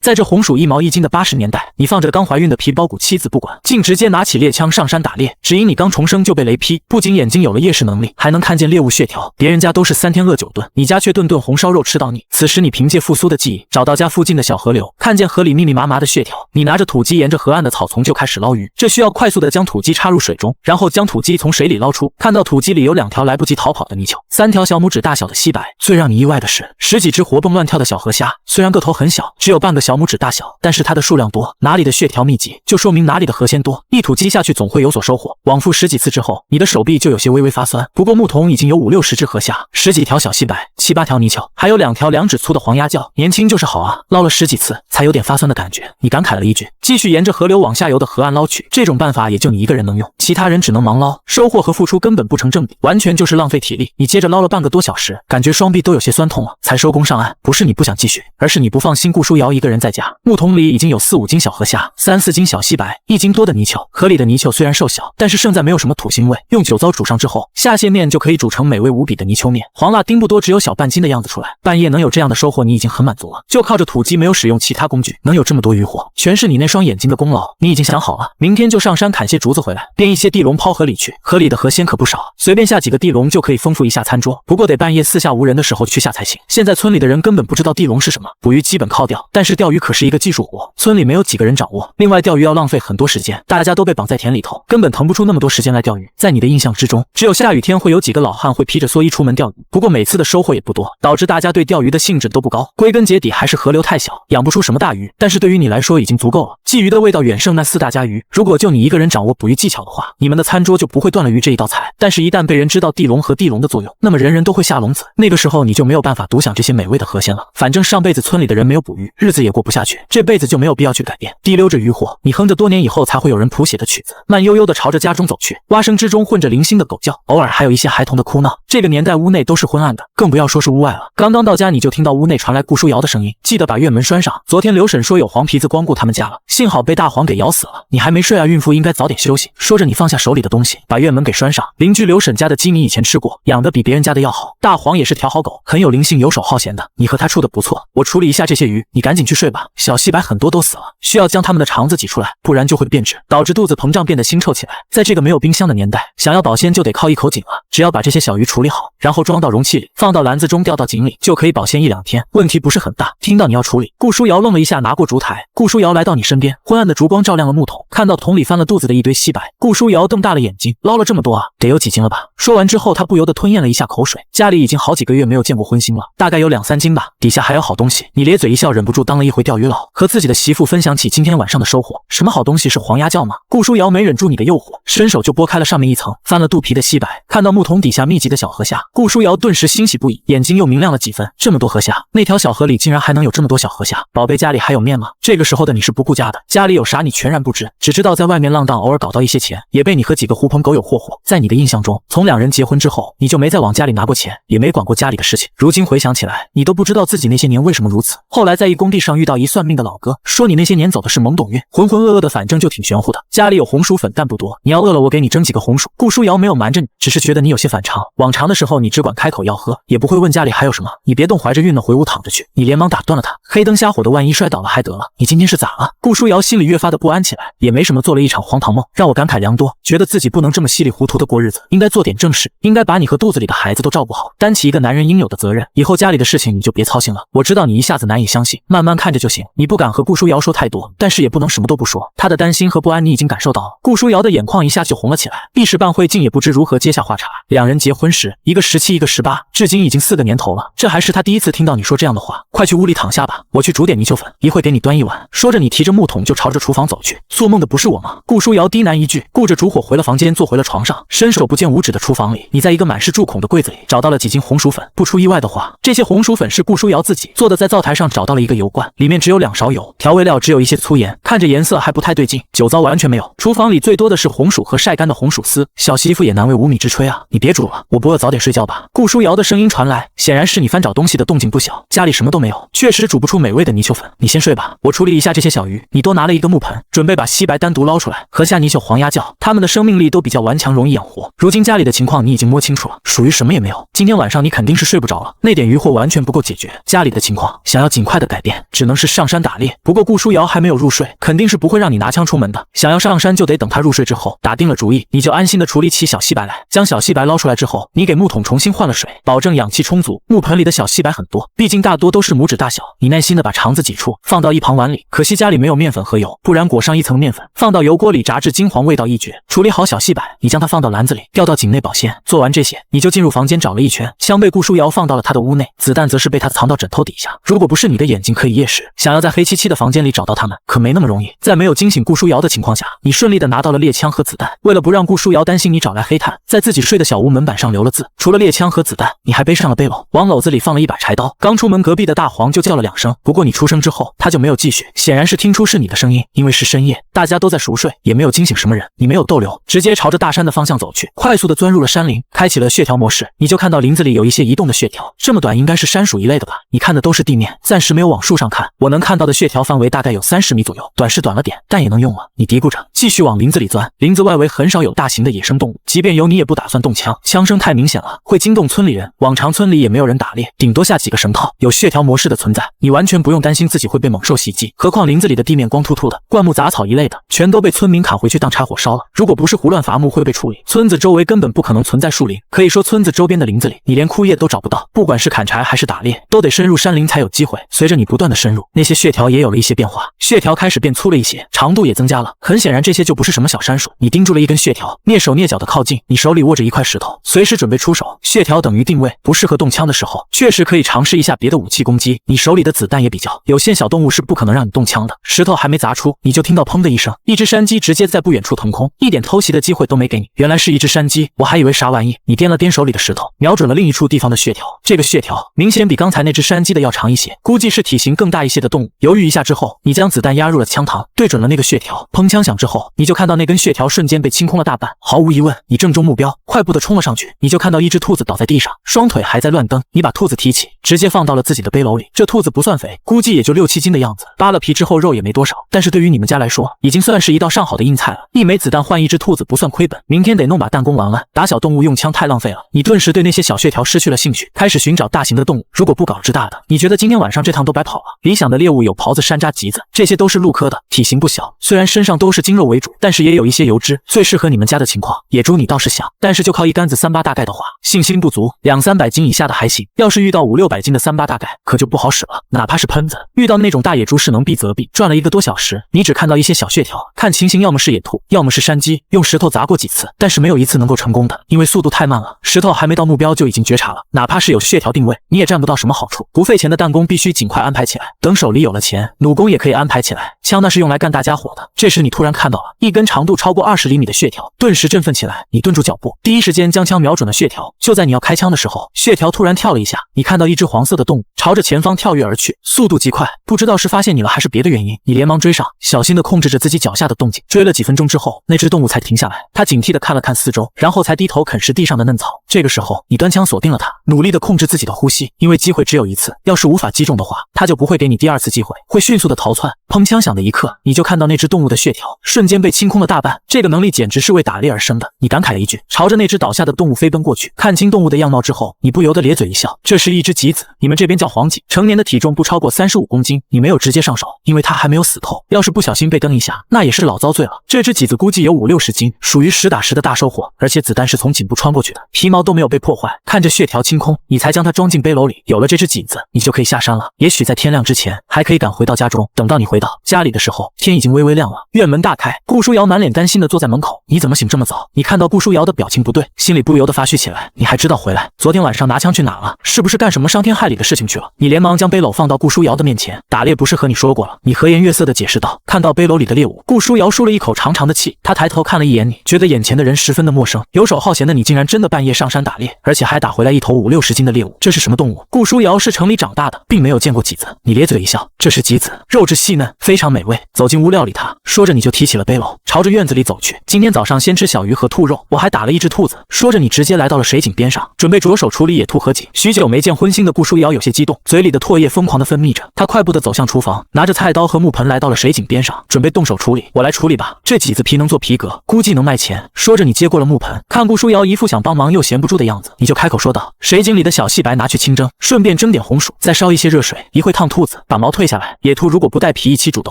在这红薯一毛一斤的80年代，你放着刚怀孕的皮包骨妻子不管，竟直接拿起猎枪上山打猎，只因你刚重生就被雷劈，不仅眼睛有了夜视能力，还能看见猎物血条。别人家都是3天饿9顿，你家却顿顿红烧肉吃到腻。此时你凭借复苏的记忆，找到家附近的小河流，看见河里密密麻麻的血条，你拿着土机沿着河岸的草丛就开始捞鱼。这需要快速的将土机插入水中，然后将土机从水里捞出，看到土机里有2条来不及逃跑的泥鳅，3条小拇指大小的西白。最让你意外的是，10几只活蹦乱跳的小河虾，虽然个头很小，只有半个小拇指大小，但是它的数量多，哪里的血条密集，就说明哪里的河鲜多。一土机下去总会有所收获。往复10几次之后，你的手臂就有些微微发酸。不过木桶已经有5、60只河虾，10几条小西白，7、8条泥鳅，还有2条2指粗的黄鸭叫。年轻就是好啊，捞了10几次才有点发酸的感觉。你感慨了一句，继续沿着河流往下游的河岸捞去。这种办法也就你一个人能用，其他人只能忙捞，收获和付出根本不成正比，完全就是浪费体力。你接着捞了半个多小时，感觉双臂都有些酸痛了，才收工上岸。不是你不想继续，而是你不放心顾书瑶一个人在家。木桶里已经有4、5斤小河虾，3、4斤小西白，1斤多的泥鳅。河里的泥鳅虽然瘦小，但是胜在没有什么土腥味，用酒糟煮上之后，下蟹面就可以煮成美味无比的泥鳅面。黄辣丁不多，只有小半斤的样子出来。半夜能有这样的收获，你已经很满足了。就靠着土机，没有使用其他工具，能有这么多渔获，全是你那双眼睛的功劳。你已经想好了，明天就上山砍些竹子回来，编一些地笼抛河里去。河里的河鲜可不少，随便下几个地笼就可以丰富一下餐桌。不过得半夜四下无人的时候去下才行。现在村里的人根本不知道地笼是什么，捕鱼基本靠钓，但是钓鱼可是一个技术活，村里没有几个人掌握。另外钓鱼要浪费很多时间，大家都被绑在田里头，根本腾不出那么多时间来钓鱼。在你的印象之中，只有下雨天会有几个老汉会披着蓑衣出门钓鱼，不过每次的收获也不多，导致大家对钓鱼的兴致都不高。归根结底还是河流太小，养不出什么大鱼，但是对于你来说已经足够了。鲫鱼的味道远胜那4大家鱼，如果就你一个人掌握捕鱼技巧的话，你们的餐桌就不会断了鱼这一道菜。但是一旦被人知道地笼和地笼的作用，那么人人都会下笼子，那个时候你就没有办法独享这些美味的河鲜了。反正上辈子村里的人没有捕鱼，日子也过不下去，这辈子就没有必要去改变。提溜着渔获，你哼着多年以后才会有人谱写的曲子，慢悠悠地朝着家中走去，蛙声之中混着零星的狗叫，偶尔还有一些孩童的哭闹。这个年代屋内都是昏暗的，更不要说是屋外了。刚刚到家，你就听到屋内传来顾书瑶的声音，记得把院门拴上。昨天刘婶说有黄皮子光顾他们家了，幸好被大黄给咬死了。你还没睡啊，孕妇应该早点休息。说着你放下手里的东西，把院门给拴上。邻居刘婶家的鸡你以前吃过，养得比别人家的要好。大黄也是条好狗，很有灵性，游手好闲的，你和他处得不错。我处理一下这些鱼，你赶紧去睡吧。小细白很多都死了，需要将它们的肠子挤出来，不然就会变质，导致肚子膨胀变得腥臭起来。在这个没有冰箱的年代，想要保鲜就得靠一口井了。只要把这些小鱼处理好，然后装到容器里，放到篮子中，掉到井里，就可以保鲜1、2天，问题不是很大。听到你要处理，顾书瑶愣了一下，拿过烛台。顾书瑶来到你身边，昏暗的烛光照亮了木桶，看到桶里翻了肚子的一堆西白，顾书瑶瞪大了眼睛，捞了这么多啊，得有几斤了吧？说完之后，他不由得吞咽了一下口水。家里已经好几个月没有见过荤腥了，大概有2、3斤吧，底下还有好东西。你咧嘴一笑，忍不住当了一回钓鱼佬，和自己的媳妇分享起今天晚上的收获。什么好东西？是黄鸭叫吗？顾书瑶没忍住你的诱惑，伸手就剥开了上面一层翻了肚皮的西白，看到木桶底下密集的小河虾，顾书瑶顿时欣喜不已，眼睛又明亮了几分。这么多河虾，那条小河里竟然还能有这么多小河虾。宝贝，家里还有面吗？这个时候的你是不顾家的，家里有啥你全然不知，只知道在外面浪荡，偶尔搞到一些钱，也被你和几个狐朋狗友霍霍。在你的印象中，从2人结婚之后，你就没再往家里拿过钱，也没管过家里的事情。如今回想起来，你都不知道自己那些年为什么如此。后来在一工地上遇到一算命的老哥，说你那些年走的是懵懂运，浑浑噩噩的，反正就挺玄乎的。家里有红薯粉，但不多，你要饿了我给你蒸几个红薯。顾书瑶没有瞒着你，只是觉得你有些反常。往常的时候你只管开口要喝，也不会问家里还有什么。你别动怀着孕呢，回屋躺着去。你连忙打断了他，黑灯瞎火的，万一摔倒了还得了。你今天是咋了？顾书瑶心里越发的不安起来，也没什么，做了一场荒唐梦，让我感慨良多，觉得自己不能这么稀里糊涂的过日子，应该做点正事，应该把你和肚子里的孩子都照顾好，担起一个男人应有的责任。以后家里的事情你就别操心了。我知道你一下子难以相信，慢慢看着就行。你不敢和顾书瑶说太多，但是也不能什么都不说，她的担心和不安你已经感受到了。顾书瑶的眼眶一下就红了起来，一时半会竟也不知如何接下话茬。2人结婚时，一个17，一个18，至今已经4个年头了，这还是他第一次听到你说这样的话。快去屋里躺下吧，我去煮点泥鳅粉，一会给你端一碗。说着你提着木桶就朝着厨房走去。做梦的不是我吗？顾书瑶低喃一句，顾着烛火回了房间，坐回了床上，伸手不见五指的厨房里，你在一个满是蛀孔的柜子里找到了几斤红薯粉。不出意外的话，这些红薯粉是顾书瑶自己做的，在灶台上找到了一个油罐，里面只有2勺油，调味料只有一些粗盐，看着颜色还不太对劲，酒糟完全没有。厨房里最多的是红薯和晒干的红薯丝，小媳妇也难为无米之炊啊！你别煮了，我不饿，早点睡觉吧。顾书瑶的声音传来，显然是你翻找东西的动静不小，家里什么都没有，确实煮不出美味的泥鳅粉。你先睡吧，我处理一下这些小鱼。你多拿了一个木盆，准备把西白单独捞出来。河虾、泥鳅、黄鸭叫，它们的生命力都比较顽强，容易养活。如今家里的情况你已经摸清楚了，属于什么也没有。今天晚上你肯定是睡不着了，那点鱼货完全不够解决家里的情况，想要尽快的改变，只能能是上山打猎。不过顾书瑶还没有入睡，肯定是不会让你拿枪出门的。想要上山就得等他入睡之后。打定了主意，你就安心的处理起小细白来。将小细白捞出来之后，你给木桶重新换了水，保证氧气充足。木盆里的小细白很多，毕竟大多都是拇指大小。你耐心的把肠子挤出，放到一旁碗里。可惜家里没有面粉和油，不然裹上一层面粉，放到油锅里炸至金黄，味道一绝。处理好小细白，你将它放到篮子里，吊到颈内保鲜。做完这些，你就进入房间找了一圈，枪被顾书瑶放到了他的屋内，子弹则是被他藏到枕头底下。如果不是你的眼睛可以夜视，想要在黑漆漆的房间里找到他们，可没那么容易。在没有惊醒顾书瑶的情况下，你顺利的拿到了猎枪和子弹。为了不让顾书瑶担心你找来黑炭，在自己睡的小屋门板上留了字。除了猎枪和子弹，你还背上了背篓，往篓子里放了一把柴刀。刚出门，隔壁的大黄就叫了2声，不过你出声之后，他就没有继续，显然是听出是你的声音。因为是深夜，大家都在熟睡，也没有惊醒什么人。你没有逗留，直接朝着大山的方向走去，快速的钻入了山林，开启了血条模式。你就看到林子里有一些移动的血条，这么短应该是山鼠一类的吧？你看的都是地面，暂时没有往树上看。我能看到的血条范围大概有30米左右，短是短了点，但也能用了。你嘀咕着，继续往林子里钻。林子外围很少有大型的野生动物，即便有，你也不打算动枪，枪声太明显了，会惊动村里人。往常村里也没有人打猎，顶多下几个绳套。有血条模式的存在，你完全不用担心自己会被猛兽袭击。何况林子里的地面光秃秃的，灌木杂草一类的全都被村民砍回去当柴火烧了。如果不是胡乱伐木会被处理，村子周围根本不可能存在树林。可以说村子周边的林子里，你连枯叶都找不到。不管是砍柴还是打猎，都得深入山林才有机会。随着你不断的深入，那些血条也有了一些变化，血条开始变粗了一些，长度也增加了。很显然这些就不是什么小山鼠。你盯住了一根血条，蹑手蹑脚的靠近，你手里握着一块石头，随时准备出手。血条等于定位，不适合动枪的时候，确实可以尝试一下别的武器攻击。你手里的子弹也比较有限，小动物是不可能让你动枪的。石头还没砸出，你就听到砰的一声，一只山鸡直接在不远处腾空，一点偷袭的机会都没给你。原来是一只山鸡，我还以为啥玩意。你掂了掂手里的石头，瞄准了另一处地方的血条，这个血条明显比刚才那只山鸡的要长一些，估计是体型更大一些的动物。犹豫一下之后，你将子弹压入了枪膛，对准了那个血条。砰，枪响之后，你就看到那根血条瞬间被清空了大半。毫无疑问，你正中目标，快步的冲了上去。你就看到一只兔子倒在地上，双腿还在乱蹬。你把兔子提起，直接放到了自己的背篓里。这兔子不算肥，估计也就6、7斤的样子，扒了皮之后肉也没多少，但是对于你们家来说，已经算是一道上好的硬菜了。一枚子弹换一只兔子不算亏本，明天得弄把弹弓玩玩。打小动物用枪太浪费了。你顿时对那些小血条失去了兴趣，开始寻找大型的动物。如果不搞只大的，你觉得今天晚上这趟都白跑了。理想的猎物有狍子、山楂、橘子，这些都是鹿科的，体型不小，虽然身上都是筋肉为主，但是也有一些油脂，最适合你们家的情况。野猪你倒是想，但是就靠一竿子3-8大概的话，信心不足。200-300斤以下的还行，要是遇到500-600斤的3-8大概，可就不好使了。哪怕是喷子，遇到那种大野猪是能避则避。转了1个多小时，你只看到一些小血条，看情形要么是野兔，要么是山鸡。用石头砸过几次，但是没有一次能够成功的，因为速度太慢了，石头还没到目标就已经觉察了。哪怕是有血条定位，你也占不到什么好处。不费钱的弹弓必须尽快安排起来，等手里有了钱，弩弓也可以安排起来。枪那是用来干大家伙的。这时你突然看到了一根长度超过20厘米的血条，顿时振奋起来。你顿住脚步，第一时间将枪瞄准了血条。就在你要开枪的时候，血条突然跳了一下，你看到一只黄色的动物朝着前方跳跃而去，速度极快，不知道是发现你了还是别的原因。你连忙追上，小心地控制着自己脚下的动静。追了几分钟之后，那只动物才停下来，它警惕地看了看四周，然后才低头啃食地上的嫩草。这个时候，你端枪锁定了它，努力地控制自己的呼吸，因为机会只有一次，要是无法击中的话，它就不会给你第2次机会，会迅速地逃窜。砰，枪响的一刻，你就看到那只动物的血条瞬间被清空了大半。这个能力简直是为打猎而生的。你感慨了一句，朝着那只倒下的动物飞奔过去。看清动物的样貌之后，你不由得咧嘴一笑，这是一只麂子，你们这边叫黄麂，成年的体重不超过35公斤。你没有直接上手，因为它还没有死透，要是不小心被蹬一下，那也是老遭罪了。这只麂子估计有50-60斤，属于实打实的大收获，而且子弹是从颈部穿过去的，皮毛都没有被破坏。看着血条清空，你才将它装进背篓里。有了这只麂子，你就可以下山了。也许在天亮之前，还可以赶回到家中。等到你回到家里的时候，天已经微微亮了。院门大开，顾书瑶满脸担心的坐在门口。你怎么醒这么早？你看到顾书瑶的表情不对，心里不由得发虚起来。你还知道回来？昨天晚上拿枪去哪了？是不是干什么伤天害理的事情去了？你连忙将背篓放到顾书瑶的面前。打猎不是和你说过了？你和颜悦色的解释道。看到背篓里的猎物，顾书瑶舒了一口长长的气。她抬头看了一眼你，觉得眼前的人十分的陌生。游手好闲的你竟然真的半夜上山打猎，而且还打回来一头50-60斤的猎物，这是什么动物？顾书瑶是城里长大的，并没有见过麂子。你咧嘴一笑，这是麂子，肉质细嫩，身，非常美味。走进屋料理它，说着你就提起了背篓，朝着院子里走去。今天早上先吃小鱼和兔肉，我还打了一只兔子。说着你直接来到了水井边上，准备着手处理野兔和井。许久没见荤腥的顾书瑶有些激动，嘴里的唾液疯狂地分泌着。他快步地走向厨房，拿着菜刀和木盆来到了水井边上，准备动手处理。我来处理吧，这几子皮能做皮革，估计能卖钱。说着你接过了木盆，看顾书瑶一副想帮忙又闲不住的样子，你就开口说道：水井里的小细白拿去清蒸，顺便蒸点红薯，再烧一些热水，一会烫兔子，把毛退下来。野兔如果不带皮一起煮的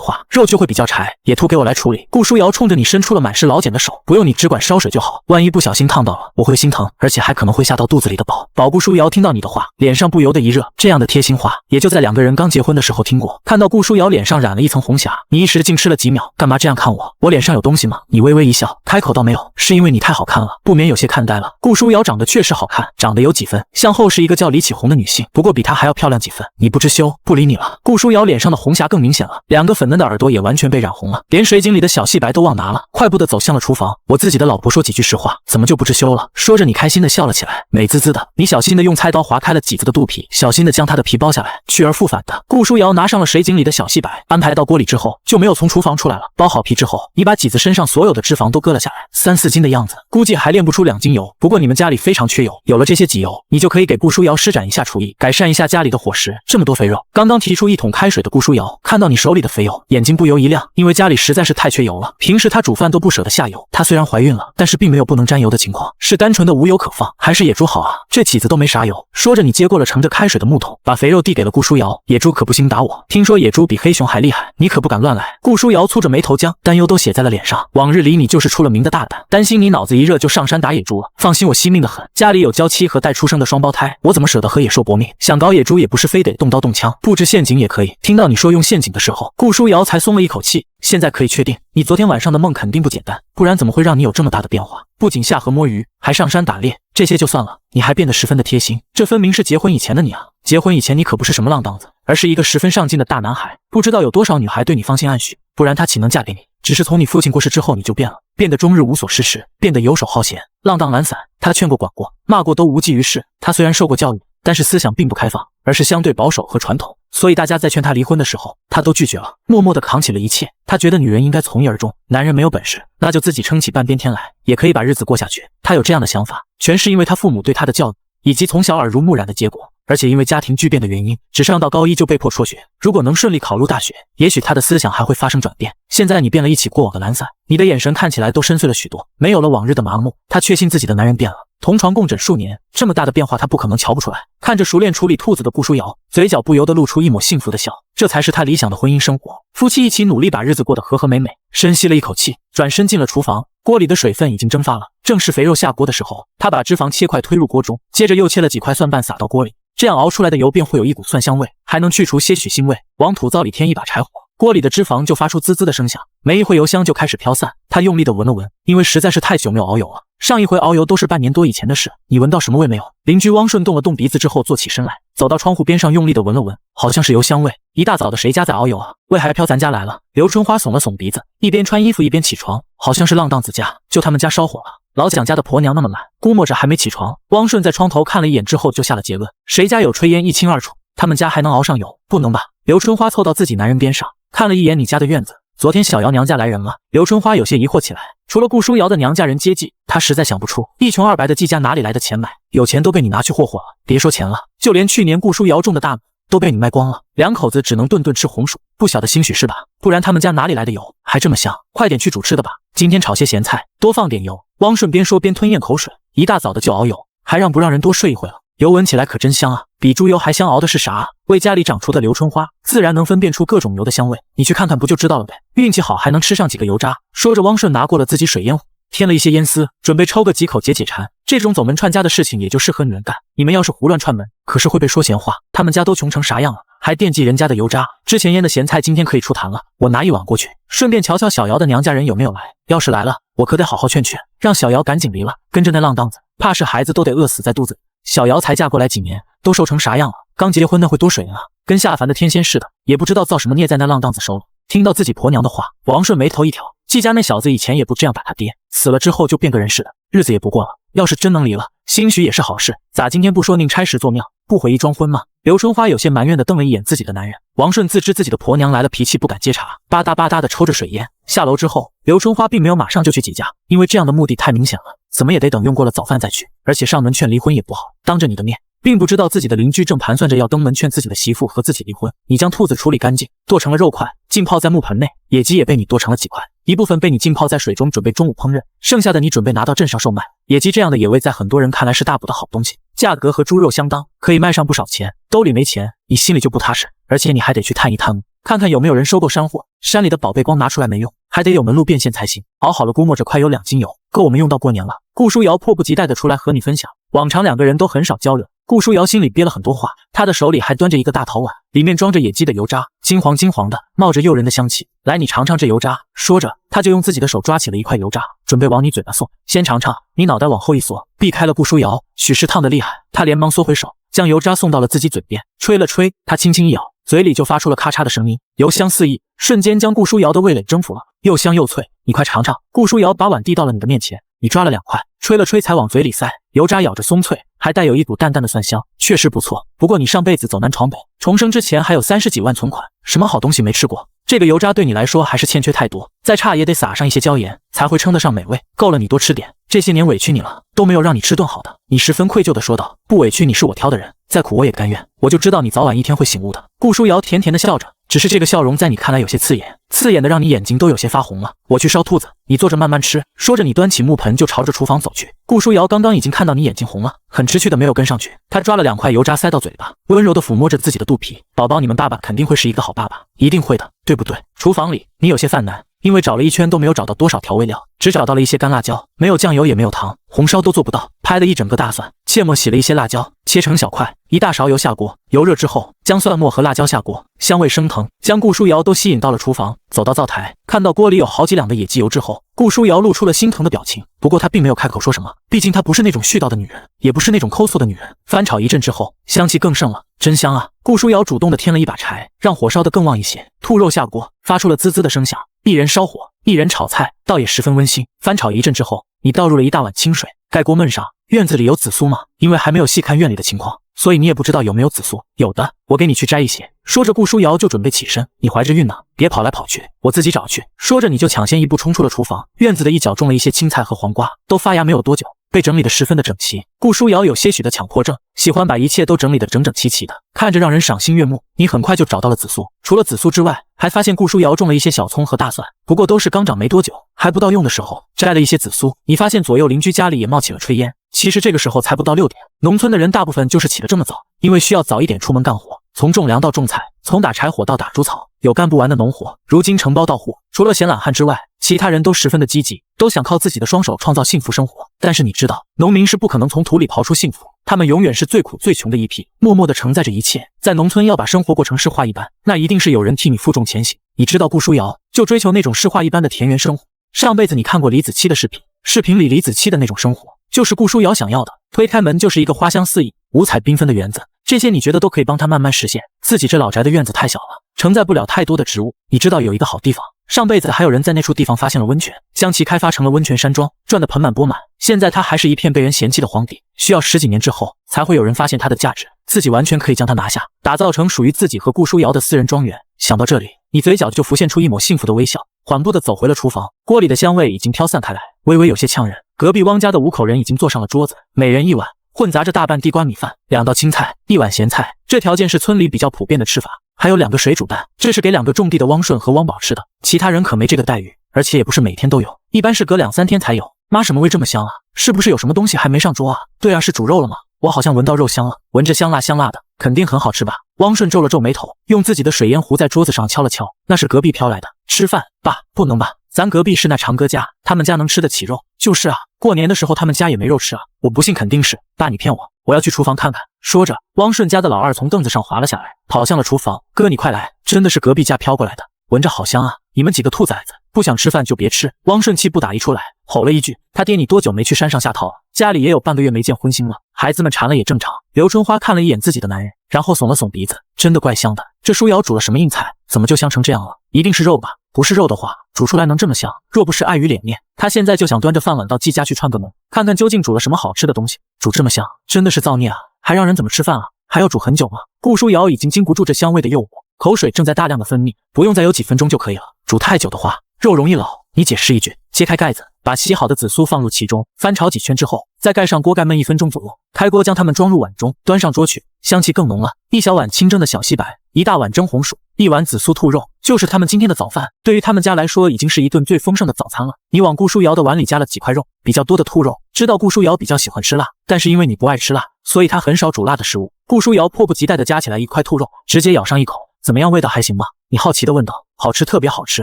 话，肉就会比较柴。野兔给我来处理。顾书瑶冲着你伸出了满是老茧的手，不用你只管烧水就好，万一不小心烫到了，我会心疼，而且还可能会吓到肚子里的宝。顾书瑶听到你的话，脸上不由得一热，这样的贴心话，也就在两个人刚结婚的时候听过。看到顾书瑶脸上染了一层红霞，你一时竟吃了几秒，干嘛这样看我？我脸上有东西吗？你微微一笑，开口道没有，是因为你太好看了，不免有些看呆了。顾书瑶长得确实好看，长得有几分向后是一个叫李启红的女性，不过比她还要漂亮几分。你不知羞，不理你了。顾书瑶脸上的红霞更明显了，两个粉嫩的耳朵也完全被染红了，连水井里的小细白都忘拿了，快步的走向了厨房。我自己的老婆说几句实话，怎么就不知羞了？说着你开心的笑了起来，美滋滋的。你小心的用菜刀划开了几子的肚皮，小心的将它的皮剥下来，去而复返的。顾书瑶拿上了水井里的小细白，安排到锅里之后就没有从厨房出来了。剥好皮之后，你把几子身上所有的脂肪都割了下来，3、4斤的样子，估计还炼不出2斤油。不过你们家里非常缺油，有了这些己油，你就可以给顾书瑶施展一下厨艺，改善一下家里的伙食。这么多肥肉，刚刚提出1桶开水的顾书瑶看到你手里的肥油，眼睛不由一亮，因为家里实在是太缺油了，平时她煮饭都不舍得下油。她虽然怀孕了，但是并没有不能沾油的情况，是单纯的无油可放。还是野猪好啊，这起子都没啥油。说着你接过了盛着开水的木桶，把肥肉递给了顾书瑶。野猪可不兴打我，听说野猪比黑熊还厉害，你可不敢乱来。顾书瑶蹙着眉头，将担忧都写在了脸上。往日里你就是出了名的大胆，担心你脑子一热就上山打野猪了。放心，我惜命的很，家里有娇妻和待出生的双胞胎，我怎么舍得和野兽搏命？想搞野猪也不是非得动刀动枪，布置陷阱也可以。听到你说用陷阱的时候，顾书瑶才松了一口气。现在可以确定，你昨天晚上的梦肯定不简单，不然怎么会让你有这么大的变化？不仅下河摸鱼，还上山打猎，这些就算了，你还变得十分的贴心，这分明是结婚以前的你啊！结婚以前你可不是什么浪荡子，而是一个十分上进的大男孩，不知道有多少女孩对你芳心暗许，不然她岂能嫁给你？只是从你父亲过世之后你就变了，变得终日无所事事，变得游手好闲，浪荡懒散。他劝过管过骂过都无济于事，他虽然受过教育，但是思想并不开放，而是相对保守和传统，所以大家在劝他离婚的时候，他都拒绝了，默默地扛起了一切。他觉得女人应该从一而终，男人没有本事，那就自己撑起半边天来，也可以把日子过下去。他有这样的想法，全是因为他父母对他的教育，以及从小耳濡目染的结果。而且因为家庭巨变的原因，只上到高1就被迫辍学。如果能顺利考入大学，也许他的思想还会发生转变。现在你变了一起过往的懒散，你的眼神看起来都深邃了许多，没有了往日的麻木。他确信自己的男人变了，同床共枕数年，这么大的变化他不可能瞧不出来。看着熟练处理兔子的顾书瑶，嘴角不由得露出一抹幸福的笑，这才是他理想的婚姻生活。夫妻一起努力把日子过得和和美美。深吸了一口气，转身进了厨房，锅里的水分已经蒸发了，正是肥肉下锅的时候。他把脂肪切块推入锅中，接着又切了几块蒜瓣撒到锅里，这样熬出来的油便会有一股蒜香味，还能去除些许腥味。往土灶里添一把柴火，锅里的脂肪就发出滋滋的声响，没一会油香就开始飘散。他用力地闻了闻，因为实在是太久没有熬油了，上一回熬油都是半年多以前的事。你闻到什么味没有？邻居汪顺动了动鼻子之后坐起身来，走到窗户边上用力地闻了闻，好像是油香味。一大早的谁家在熬油啊？味还飘咱家来了。刘春花耸了耸鼻子，一边穿衣服一边起床，好像是浪荡子家，就他们家烧火了。老蒋家的婆娘那么懒，估摸着还没起床。汪顺在窗头看了一眼之后就下了结论，谁家有炊烟一清二楚，他们家还能熬上油？不能吧？刘春花凑到自己男人边上，看了一眼你家的院子，昨天小瑶娘家来人了。刘春花有些疑惑起来，除了顾书瑶的娘家人接济，她实在想不出一穷二白的季家哪里来的钱买，有钱都被你拿去霍霍了。别说钱了，就连去年顾书瑶种的大米都被你卖光了，两口子只能顿顿吃红薯，不晓得兴许是吧？不然他们家哪里来的油还这么香？快点去煮吃的吧，今天炒些咸菜，多放点油。汪顺边说边吞咽口水，一大早的就熬油，还让不让人多睡一会了？油闻起来可真香啊，比猪油还香，熬的是啥啊？为家里长出的刘春花自然能分辨出各种油的香味，你去看看不就知道了呗，运气好还能吃上几个油渣。说着汪顺拿过了自己水烟壶，添了一些烟丝，准备抽个几口解解馋。这种走门串家的事情也就适合女人干，你们要是胡乱串门，可是会被说闲话。他们家都穷成啥样了，还惦记人家的油渣。之前腌的咸菜今天可以出坛了，我拿一碗过去，顺便瞧瞧小瑶的娘家人有没有来。要是来了，我可得好好劝劝，让小瑶赶紧离了，跟着那浪荡子，怕是孩子都得饿死在肚子里。小瑶才嫁过来几年，都瘦成啥样了？刚结婚那会多水人啊，跟下凡的天仙似的，也不知道造什么孽在那浪荡子手里。听到自己婆娘的话，王顺眉头一挑，季家那小子以前也不这样打他爹，死了之后就变个人似的，日子也不过了。要是真能离了，兴许也是好事。咋今天不说宁差使做庙，不回一桩婚吗？刘春花有些埋怨地瞪了一眼自己的男人。王顺自知自己的婆娘来了脾气不敢接茬，吧嗒吧嗒地抽着水烟。下楼之后，刘春花并没有马上就去挤家，因为这样的目的太明显了，怎么也得等用过了早饭再去。而且上门劝离婚也不好，当着你的面，并不知道自己的邻居正盘算着要登门劝自己的媳妇和自己离婚。你将兔子处理干净，剁成了肉块，浸泡在木盆内，野鸡也被你剁成了几块，一部分被你浸泡在水中准备中午烹饪，剩下的你准备拿到镇上售卖。野鸡这样的野味在很多人看来是大补的好东西，价格和猪肉相当，可以卖上不少钱。兜里没钱，你心里就不踏实，而且你还得去探一探，看看有没有人收购山货。山里的宝贝光拿出来没用，还得有门路变现才行。熬好了估摸着快有2斤油，够我们用到过年了。顾书瑶迫不及待地出来和你分享。往常两个人都很少交流，顾书瑶心里憋了很多话，她的手里还端着一个大陶碗，里面装着野鸡的油渣，金黄金黄的，冒着诱人的香气。来，你尝尝这油渣。说着，他就用自己的手抓起了一块油渣，准备往你嘴巴送。先尝尝。你脑袋往后一缩，避开了顾书瑶，许是烫得厉害，他连忙缩回手，将油渣送到了自己嘴边，吹了吹，他轻轻一咬，嘴里就发出了咔嚓的声音，油香四溢，瞬间将顾书瑶的味蕾征服了，又香又脆。你快尝尝。顾书瑶把碗递到了你的面前，你抓了2块，吹了吹才往嘴里塞，油渣咬着松脆，还带有一股淡淡的蒜香，确实不错。不过你上辈子走南闯北，重生之前还有30几万存款，什么好东西没吃过？这个油渣对你来说还是欠缺太多，再差也得撒上一些椒盐，才会称得上美味。够了，你多吃点，这些年委屈你了，都没有让你吃顿好的。你十分愧疚地说道，不委屈你是我挑的人，再苦我也甘愿，我就知道你早晚一天会醒悟的。顾书瑶甜甜地笑着，只是这个笑容在你看来有些刺眼，刺眼的让你眼睛都有些发红了。我去烧兔子，你坐着慢慢吃。说着，你端起木盆就朝着厨房走去。顾书瑶刚刚已经看到你眼睛红了，很识趣的没有跟上去。她抓了2块油渣塞到嘴巴，温柔地抚摸着自己的肚皮。宝宝，你们爸爸肯定会是一个好爸爸，一定会的，对不对？厨房里，你有些犯难，因为找了一圈都没有找到多少调味料，只找到了一些干辣椒，没有酱油也没有糖，红烧都做不到。拍了一整个大蒜，切末洗了一些辣椒，切成小块，1大勺油下锅，油热之后，将蒜末和辣椒下锅，香味升腾，将顾书瑶都吸引到了厨房。走到灶台，看到锅里有好几两的野鸡油之后，顾书瑶露出了心疼的表情。不过她并没有开口说什么，毕竟她不是那种絮叨的女人，也不是那种抠搜的女人。翻炒一阵之后，香气更盛了，真香啊！顾书瑶主动的添了一把柴，让火烧得更旺一些。兔肉下锅，发出了滋滋的声响。一人烧火，一人炒菜，倒也十分温馨。翻炒一阵之后，你倒入了1大碗清水，盖锅焖上。院子里有紫苏吗？因为还没有细看院里的情况，所以你也不知道有没有紫苏。有的，我给你去摘一些。说着，顾书瑶就准备起身。你怀着孕呢，别跑来跑去，我自己找去。说着，你就抢先一步冲出了厨房。院子的一角种了一些青菜和黄瓜，都发芽没有多久，被整理得十分的整齐。顾书瑶有些许的强迫症，喜欢把一切都整理得整整齐齐的，看着让人赏心悦目。你很快就找到了紫苏，除了紫苏之外，还发现顾书瑶种了一些小葱和大蒜，不过都是刚长没多久，还不到用的时候。摘了一些紫苏，你发现左右邻居家里也冒起了炊烟。其实这个时候才不到6点，农村的人大部分就是起得这么早，因为需要早一点出门干活，从种粮到种菜，从打柴火到打猪草，有干不完的农活。如今承包到户，除了闲懒汉之外，其他人都十分的积极，都想靠自己的双手创造幸福生活。但是你知道，农民是不可能从土里刨出幸福，他们永远是最苦最穷的一批，默默地承载着一切。在农村要把生活过成诗画一般，那一定是有人替你负重前行。你知道顾书瑶就追求那种诗画一般的田园生活。上辈子你看过李子柒的视频，视频里李子柒的那种生活就是顾书瑶想要的。推开门就是一个花香四溢、五彩缤纷的园子，这些你觉得都可以帮他慢慢实现。自己这老宅的院子太小了，承载不了太多的植物。你知道有一个好地方，上辈子还有人在那处地方发现了温泉，将其开发成了温泉山庄，赚得盆满钵满。现在它还是一片被人嫌弃的荒地，需要10几年之后才会有人发现它的价值，自己完全可以将它拿下，打造成属于自己和顾书瑶的私人庄园。想到这里，你嘴角就浮现出一抹幸福的微笑，缓步地走回了厨房。锅里的香味已经飘散开来，微微有些呛人。隔壁汪家的5口人已经坐上了桌子，每人1碗，混杂着大半地瓜米饭，2道青菜，1碗咸菜。这条件是村里比较普遍的吃法。还有2个水煮蛋，这是给2个种地的汪顺和汪宝吃的，其他人可没这个待遇，而且也不是每天都有，一般是隔2、3天才有。妈，什么味这么香啊？是不是有什么东西还没上桌啊？对啊，是煮肉了吗？我好像闻到肉香了，闻着香辣香辣的，肯定很好吃吧？汪顺皱了皱眉头，用自己的水烟壶在桌子上敲了敲，那是隔壁飘来的。吃饭？爸，不能吧？咱隔壁是那长哥家，他们家能吃得起肉。就是啊，过年的时候他们家也没肉吃啊。我不信，肯定是。爸，你骗我，我要去厨房看看。说着，汪顺家的老二从凳子上滑了下来，跑向了厨房。哥，你快来，真的是隔壁家飘过来的，闻着好香啊！你们几个兔崽子，不想吃饭就别吃。汪顺气不打一处来，吼了一句：他爹你多久没去山上下套了？家里也有半个月没见荤腥了，孩子们馋了也正常。刘春花看了一眼自己的男人，然后耸了耸鼻子，真的怪香的。这书瑶煮了什么硬菜？怎么就香成这样了？一定是肉吧？不是肉的话，煮出来能这么香？若不是碍于脸面，他现在就想端着饭碗到季家去串个门，看看究竟煮了什么好吃的东西。煮这么香，真的是造孽啊！还让人怎么吃饭啊？还要煮很久吗？顾书瑶已经禁不住这香味的诱惑，口水正在大量的分泌，不用再有几分钟就可以了。煮太久的话，肉容易老。你解释一句。揭开盖子，把洗好的紫苏放入其中，翻炒几圈之后，再盖上锅盖焖1分钟左右。开锅将它们装入碗中，端上桌去，香气更浓了。1小碗清蒸的小西白，1大碗蒸红薯，1碗紫苏兔肉，就是他们今天的早饭。对于他们家来说，已经是一顿最丰盛的早餐了。你往顾书瑶的碗里加了几块肉，比较多的兔肉。知道顾书瑶比较喜欢吃辣，但是因为你不爱吃辣，所以她很少煮辣的食物。顾书瑶迫不及待地夹起来1块兔肉，直接咬上一口。怎么样，味道还行吗？你好奇地问道。好吃，特别好吃，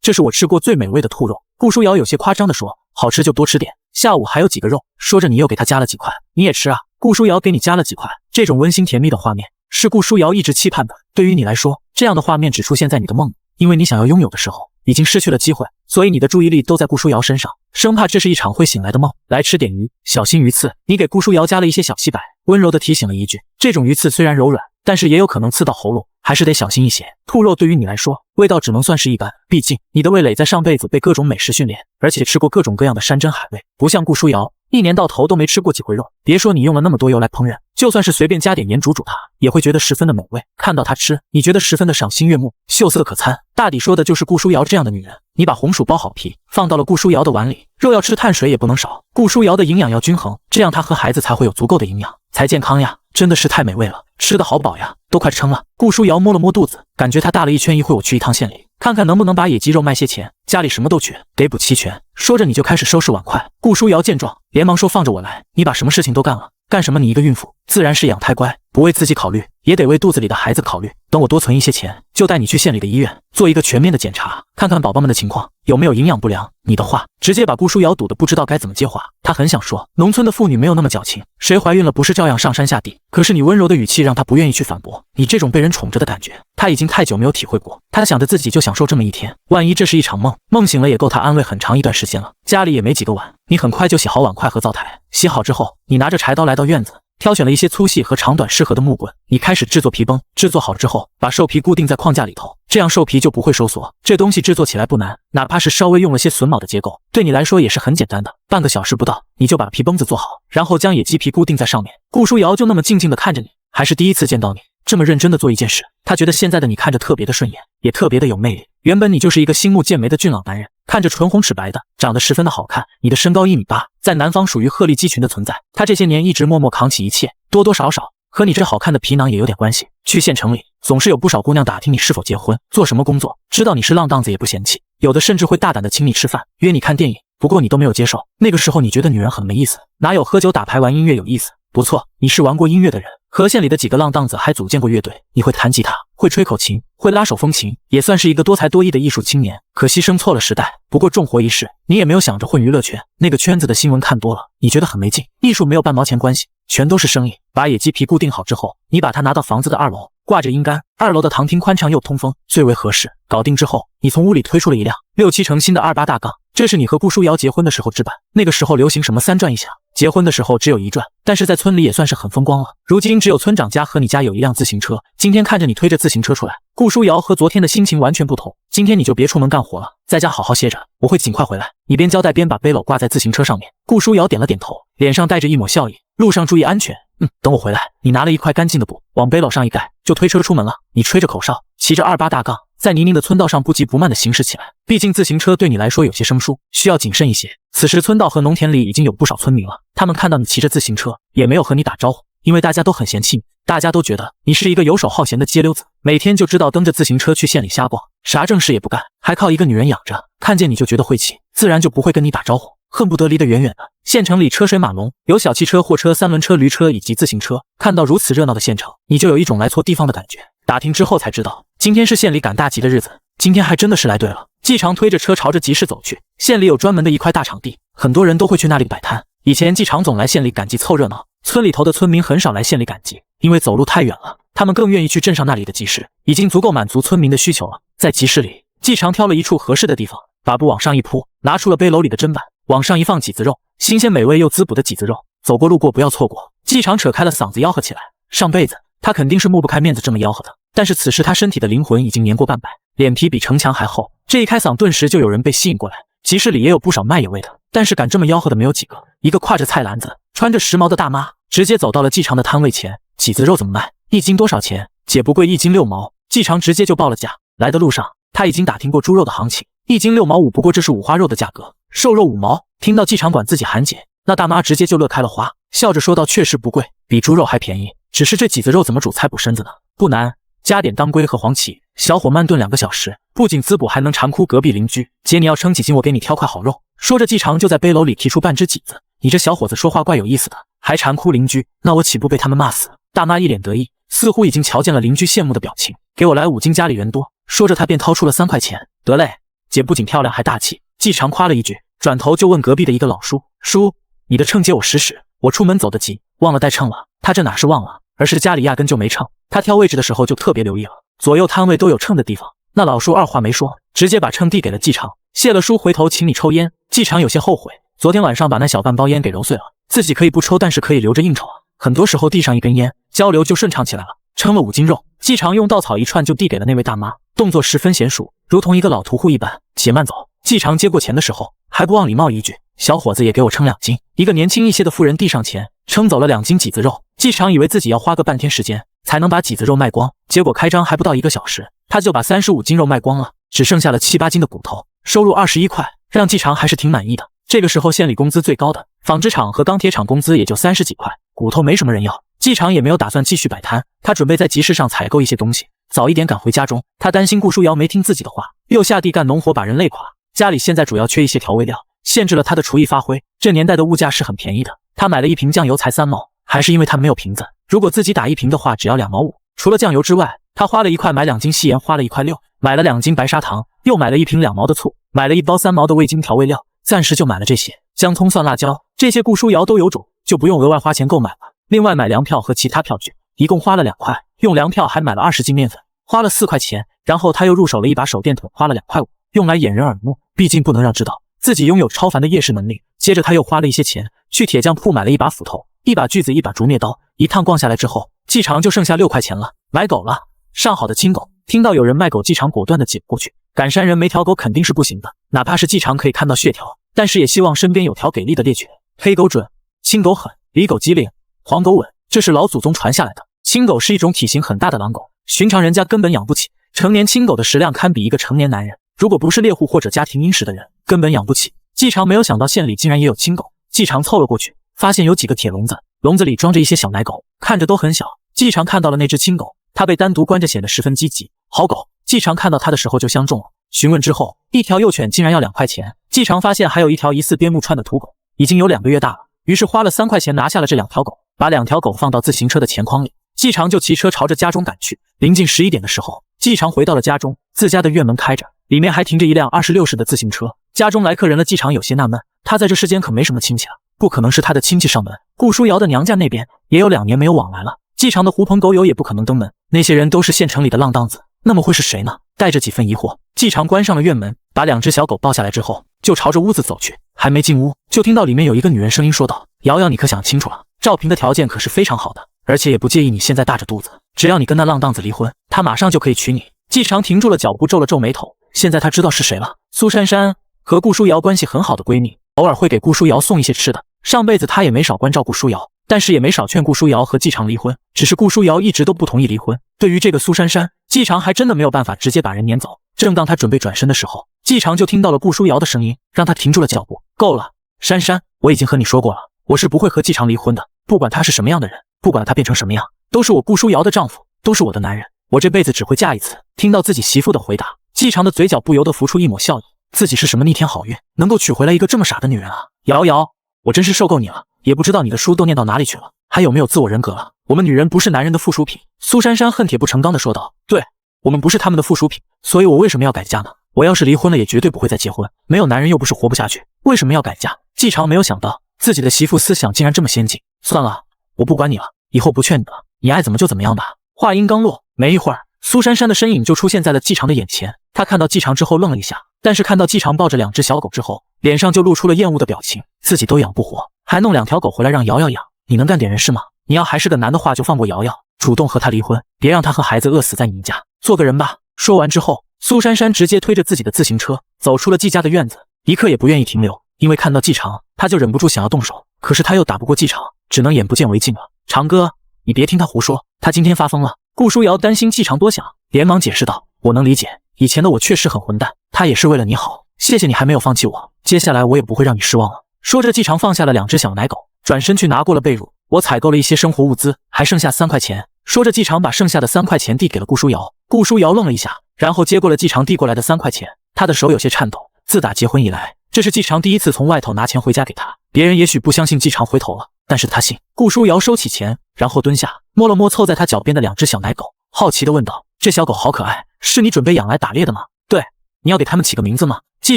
这是我吃过最美味的兔肉。顾书瑶有些夸张地说。好吃就多吃点，下午还有几个肉。说着你又给他加了几块。你也吃啊？顾书瑶给你加了几块。这种温馨甜蜜的画面是顾书瑶一直期盼的。对于你来说，这样的画面只出现在你的梦里，因为你想要拥有的时候已经失去了机会，所以你的注意力都在顾书瑶身上，生怕这是一场会醒来的梦。来吃点鱼，小心鱼刺。你给顾书瑶加了一些小西白，温柔地提醒了一句。这种鱼刺虽然柔软，但是也有可能刺到喉咙，还是得小心一些。兔肉对于你来说，味道只能算是一般，毕竟你的味蕾在上辈子被各种美食训练，而且吃过各种各样的山珍海味，不像顾书瑶，一年到头都没吃过几回肉。别说你用了那么多油来烹饪，就算是随便加点盐煮它，也会觉得十分的美味。看到它吃，你觉得十分的赏心悦目，秀色可餐。大抵说的就是顾书瑶这样的女人。你把红薯剥好皮，放到了顾书瑶的碗里。肉要吃，碳水也不能少。顾书瑶的营养要均衡，这样她和孩子才会有足够的营养，才健康呀。真的是太美味了，吃得好饱呀，都快撑了。顾书瑶摸了摸肚子，感觉她大了一圈。一会我去一趟县里，看看能不能把野鸡肉卖些钱，家里什么都缺，得补齐全。说着你就开始收拾碗筷。顾书瑶见状，连忙说放着我来。你把什么事情都干了？干什么？你一个孕妇，自然是养胎乖，不为自己考虑，也得为肚子里的孩子考虑。等我多存一些钱，就带你去县里的医院做一个全面的检查，看看宝宝们的情况有没有营养不良。你的话直接把顾书瑶堵得不知道该怎么接话。她很想说，农村的妇女没有那么矫情，谁怀孕了不是照样上山下地？可是你温柔的语气让她不愿意去反驳。你这种被人宠着的感觉，她已经太久没有体会过。她想着自己就享受这么一天，万一这是一场梦，梦醒了也够她安慰很长一段时间了。家里也没几个碗，你很快就洗好碗筷和灶台。洗好之后，你拿着柴刀来到院子，挑选了一些粗细和长短适合的木棍，你开始制作皮绷。制作好之后，把兽皮固定在框架里头，这样兽皮就不会收缩。这东西制作起来不难，哪怕是稍微用了些榫卯的结构，对你来说也是很简单的。半个小时不到，你就把皮绷子做好，然后将野鸡皮固定在上面。顾书瑶就那么静静地看着你，还是第一次见到你这么认真地做一件事。她觉得现在的你看着特别的顺眼，也特别的有魅力。原本你就是一个星目健眉的俊朗男人，看着唇红齿白的，长得十分的好看。你的身高1.8米，在南方属于鹤立鸡群的存在。他这些年一直默默扛起一切，多多少少和你这好看的皮囊也有点关系。去县城里，总是有不少姑娘打听你是否结婚，做什么工作，知道你是浪荡子也不嫌弃，有的甚至会大胆的请你吃饭，约你看电影。不过你都没有接受，那个时候你觉得女人很没意思，哪有喝酒打牌玩音乐有意思？不错，你是玩过音乐的人，和县里的几个浪荡子还组建过乐队。你会弹吉他，会吹口琴，会拉手风琴，也算是一个多才多艺的艺术青年。可惜生错了时代。不过重活一世，你也没有想着混娱乐圈，那个圈子的新闻看多了，你觉得很没劲。艺术没有半毛钱关系，全都是生意。把野鸡皮固定好之后，你把它拿到房子的2楼，挂着阴杆。2楼的堂厅宽敞又通风，最为合适。搞定之后，你从屋里推出了一辆6、7成新的28大杠，这是你和顾书瑶结婚的时候置办。那个时候流行什么3转1响，结婚的时候只有1转，但是在村里也算是很风光了。如今只有村长家和你家有一辆自行车。今天看着你推着自行车出来，顾书瑶和昨天的心情完全不同。今天你就别出门干活了，在家好好歇着，我会尽快回来。你边交代边把背篓挂在自行车上面。顾书瑶点了点头，脸上带着一抹笑意。路上注意安全。等我回来。你拿了一块干净的布，往背篓上一盖，就推车出门了。你吹着口哨，骑着28大杠，在泥泞的村道上不急不慢地行驶起来。毕竟自行车对你来说有些生疏，需要谨慎一些。此时村道和农田里已经有不少村民了，他们看到你骑着自行车，也没有和你打招呼，因为大家都很嫌弃你，大家都觉得你是一个游手好闲的街溜子，每天就知道蹬着自行车去县里瞎逛，啥正事也不干，还靠一个女人养着，看见你就觉得晦气，自然就不会跟你打招呼，恨不得离得远远的。县城里车水马龙，有小汽车、货车、3轮车、驴车以及自行车。看到如此热闹的县城，你就有一种来错地方的感觉。打听之后才知道，今天是县里赶大集的日子。今天还真的是来对了。季常推着车朝着集市走去，县里有专门的一块大场地，很多人都会去那里摆摊。以前季常总来县里赶集凑热闹，村里头的村民很少来县里赶集，因为走路太远了，他们更愿意去镇上那里的集市，已经足够满足村民的需求了。在集市里，季常挑了一处合适的地方，把布往上一铺，拿出了背篓里的砧板，往上一放麂子肉，新鲜美味又滋补的麂子肉，走过路过不要错过。季常扯开了嗓子吆喝起来，上辈子他肯定是抹不开面子这么吆喝的，但是此时他身体的灵魂已经年过半百，脸皮比城墙还厚。这一开嗓，顿时就有人被吸引过来。集市里也有不少卖野味的，但是敢这么吆喝的没有几个。一个挎着菜篮子、穿着时髦的大妈，直接走到了季常的摊位前。几子肉怎么卖？一斤多少钱？姐不贵，1斤6毛。季常直接就报了价。来的路上，他已经打听过猪肉的行情，1斤6毛5，不过这是五花肉的价格，瘦肉5毛。听到季常管自己喊姐，那大妈直接就乐开了花，笑着说道：“确实不贵，比猪肉还便宜。只是这几子肉怎么煮才补身子呢？不难，加点当归和黄芪，小火慢炖2个小时，不仅滋补，还能馋哭隔壁邻居。姐，你要称几斤，我给你挑块好肉。”说着，季常就在背篓里提出半只麂子。你这小伙子说话怪有意思的，还馋哭邻居，那我岂不被他们骂死？大妈一脸得意，似乎已经瞧见了邻居羡慕的表情。给我来5斤，家里人多。说着，他便掏出了3块钱。得嘞，姐不仅漂亮还大气。季常夸了一句，转头就问隔壁的一个老叔：“叔，你的秤借我使，我出门走得急，忘了带秤了。”他这哪是忘了，而是家里压根就没秤。他挑位置的时候就特别留意了，左右摊位都有秤的地方。那老叔二话没说，直接把秤递给了季常。谢了叔，回头请你抽烟。季常有些后悔，昨天晚上把那小半包烟给揉碎了，自己可以不抽，但是可以留着应酬啊。很多时候递上一根烟，交流就顺畅起来了。称了5斤肉，季常用稻草一串就递给了那位大妈，动作十分娴熟，如同一个老屠户一般。且慢走。季常接过钱的时候，还不忘礼貌一句：“小伙子也给我称2斤。”一个年轻一些的妇人递上钱，称走了2斤麂子肉。季常以为自己要花个半天时间才能把麂子肉卖光，结果开张还不到1个小时，他就把35斤肉卖光了，只剩下了7、8斤的骨头，收入21块，让季常还是挺满意的。这个时候县里工资最高的纺织厂和钢铁厂工资也就30几块，骨头没什么人要。季常也没有打算继续摆摊，他准备在集市上采购一些东西，早一点赶回家中。他担心顾书瑶没听自己的话，又下地干农活把人累垮。家里现在主要缺一些调味料，限制了他的厨艺发挥。这年代的物价是很便宜的，他买了1瓶酱油才3毛，还是因为他没有瓶子。如果自己打1瓶的话，只要2毛5。除了酱油之外，他花了1块买2斤细盐，花了1块6，买了2斤白砂糖，又买了1瓶2毛的醋，买了1包3毛的味精调味料，暂时就买了这些。姜、葱、蒜、辣椒这些顾书瑶都有种，就不用额外花钱购买了。另外买粮票和其他票据，一共花了2块，用粮票还买了20斤面粉，花了4块钱。然后他又入手了一把手电筒，花了2块5，用来掩人耳目，毕竟不能让知道自己拥有超凡的夜视能力。接着他又花了一些钱去铁匠铺买了一把斧头、一把锯子、一把竹篾刀。一趟逛下来之后，季常就剩下6块钱了。买狗了，上好的亲狗。听到有人卖狗，季常果断地挤过去。赶山人没条狗肯定是不行的，哪怕是季常可以看到血条，但是也希望身边有条给力的猎犬。黑狗准，青狗狠，里狗机灵，黄狗稳，这是老祖宗传下来的。青狗是一种体型很大的狼狗，寻常人家根本养不起。成年青狗的食量堪比一个成年男人，如果不是猎户或者家庭殷实的人，根本养不起。季常没有想到县里竟然也有青狗，季常凑了过去，发现有几个铁笼子，笼子里装着一些小奶狗，看着都很小。季常看到了那只青狗，它被单独关着，显得十分积极。好狗，季常看到它的时候就相中了。询问之后，一条幼犬竟然要2块钱。季常发现还有一条疑似边牧川的土狗，已经有2个月大了，于是花了3块钱拿下了这2条狗，把2条狗放到自行车的前筐里。季常就骑车朝着家中赶去。临近11点的时候，季常回到了家中，自家的院门开着，里面还停着一辆26式的自行车。家中来客人了，季常有些纳闷，他在这世间可没什么亲戚了，不可能是他的亲戚上门。顾书瑶的娘家那边也有2年没有往来了，季常的狐朋狗友也不可能登门，那些人都是县城里的浪荡子，那么会是谁呢？带着几分疑惑，季常关上了院门，把2只小狗抱下来之后，就朝着屋子走去。还没进屋，就听到里面有一个女人声音说道：“瑶瑶，你可想清楚了，赵平的条件可是非常好的，而且也不介意你现在大着肚子，只要你跟那浪荡子离婚，他马上就可以娶你。”季常停住了脚步，皱了皱眉头。现在他知道是谁了，苏珊珊，和顾书瑶关系很好的闺蜜，偶尔会给顾书瑶送一些吃的。上辈子他也没少关照顾书瑶，但是也没少劝顾书瑶和季常离婚，只是顾书瑶一直都不同意离婚。对于这个苏珊珊，季常还真的没有办法直接把人撵走。正当他准备转身的时候，季常就听到了顾书瑶的声音，让他停住了脚步。够了，珊珊，我已经和你说过了，我是不会和季常离婚的，不管他是什么样的人，不管他变成什么样，都是我顾书瑶的丈夫，都是我的男人，我这辈子只会嫁一次。听到自己媳妇的回答，季常的嘴角不由得浮出一抹笑意，自己是什么逆天好运，能够娶回来一个这么傻的女人啊！瑶瑶，我真是受够你了，也不知道你的书都念到哪里去了，还有没有自我人格了？我们女人不是男人的附属品。苏珊珊恨铁不成钢地说道。对，我们不是他们的附属品，所以我为什么要改嫁呢？我要是离婚了，也绝对不会再结婚，没有男人又不是活不下去，为什么要改嫁？季常没有想到自己的媳妇思想竟然这么先进。算了，我不管你了，以后不劝你了，你爱怎么就怎么样吧。话音刚落，没一会儿，苏珊珊的身影就出现在了季常的眼前。他看到季常之后愣了一下，但是看到季常抱着2只小狗之后，脸上就露出了厌恶的表情。自己都养不活，还弄2条狗回来让瑶瑶养，你能干点人事吗？你要还是个男的话，就放过瑶瑶，主动和他离婚，别让他和孩子饿死在你家，做个人吧。说完之后，苏珊珊直接推着自己的自行车走出了季家的院子，一刻也不愿意停留，因为看到季常，她就忍不住想要动手，可是她又打不过季常，只能眼不见为净了。常哥，你别听他胡说，他今天发疯了。顾书瑶担心季常多想，连忙解释道：“我能理解，以前的我确实很混蛋，他也是为了你好，谢谢你还没有放弃我，接下来我也不会让你失望了。”说着，季常放下了2只小奶狗，转身去拿过了被褥。我采购了一些生活物资，还剩下3块钱。说着，季常把剩下的3块钱递给了顾书瑶。顾书瑶愣了一下，然后接过了季常递过来的3块钱，他的手有些颤抖。自打结婚以来，这是季常第一次从外头拿钱回家给他。别人也许不相信季常回头了，但是他信。顾书瑶收起钱，然后蹲下，摸了摸凑在他脚边的2只小奶狗，好奇地问道：“这小狗好可爱，是你准备养来打猎的吗？”“对，你要给它们起个名字吗？”季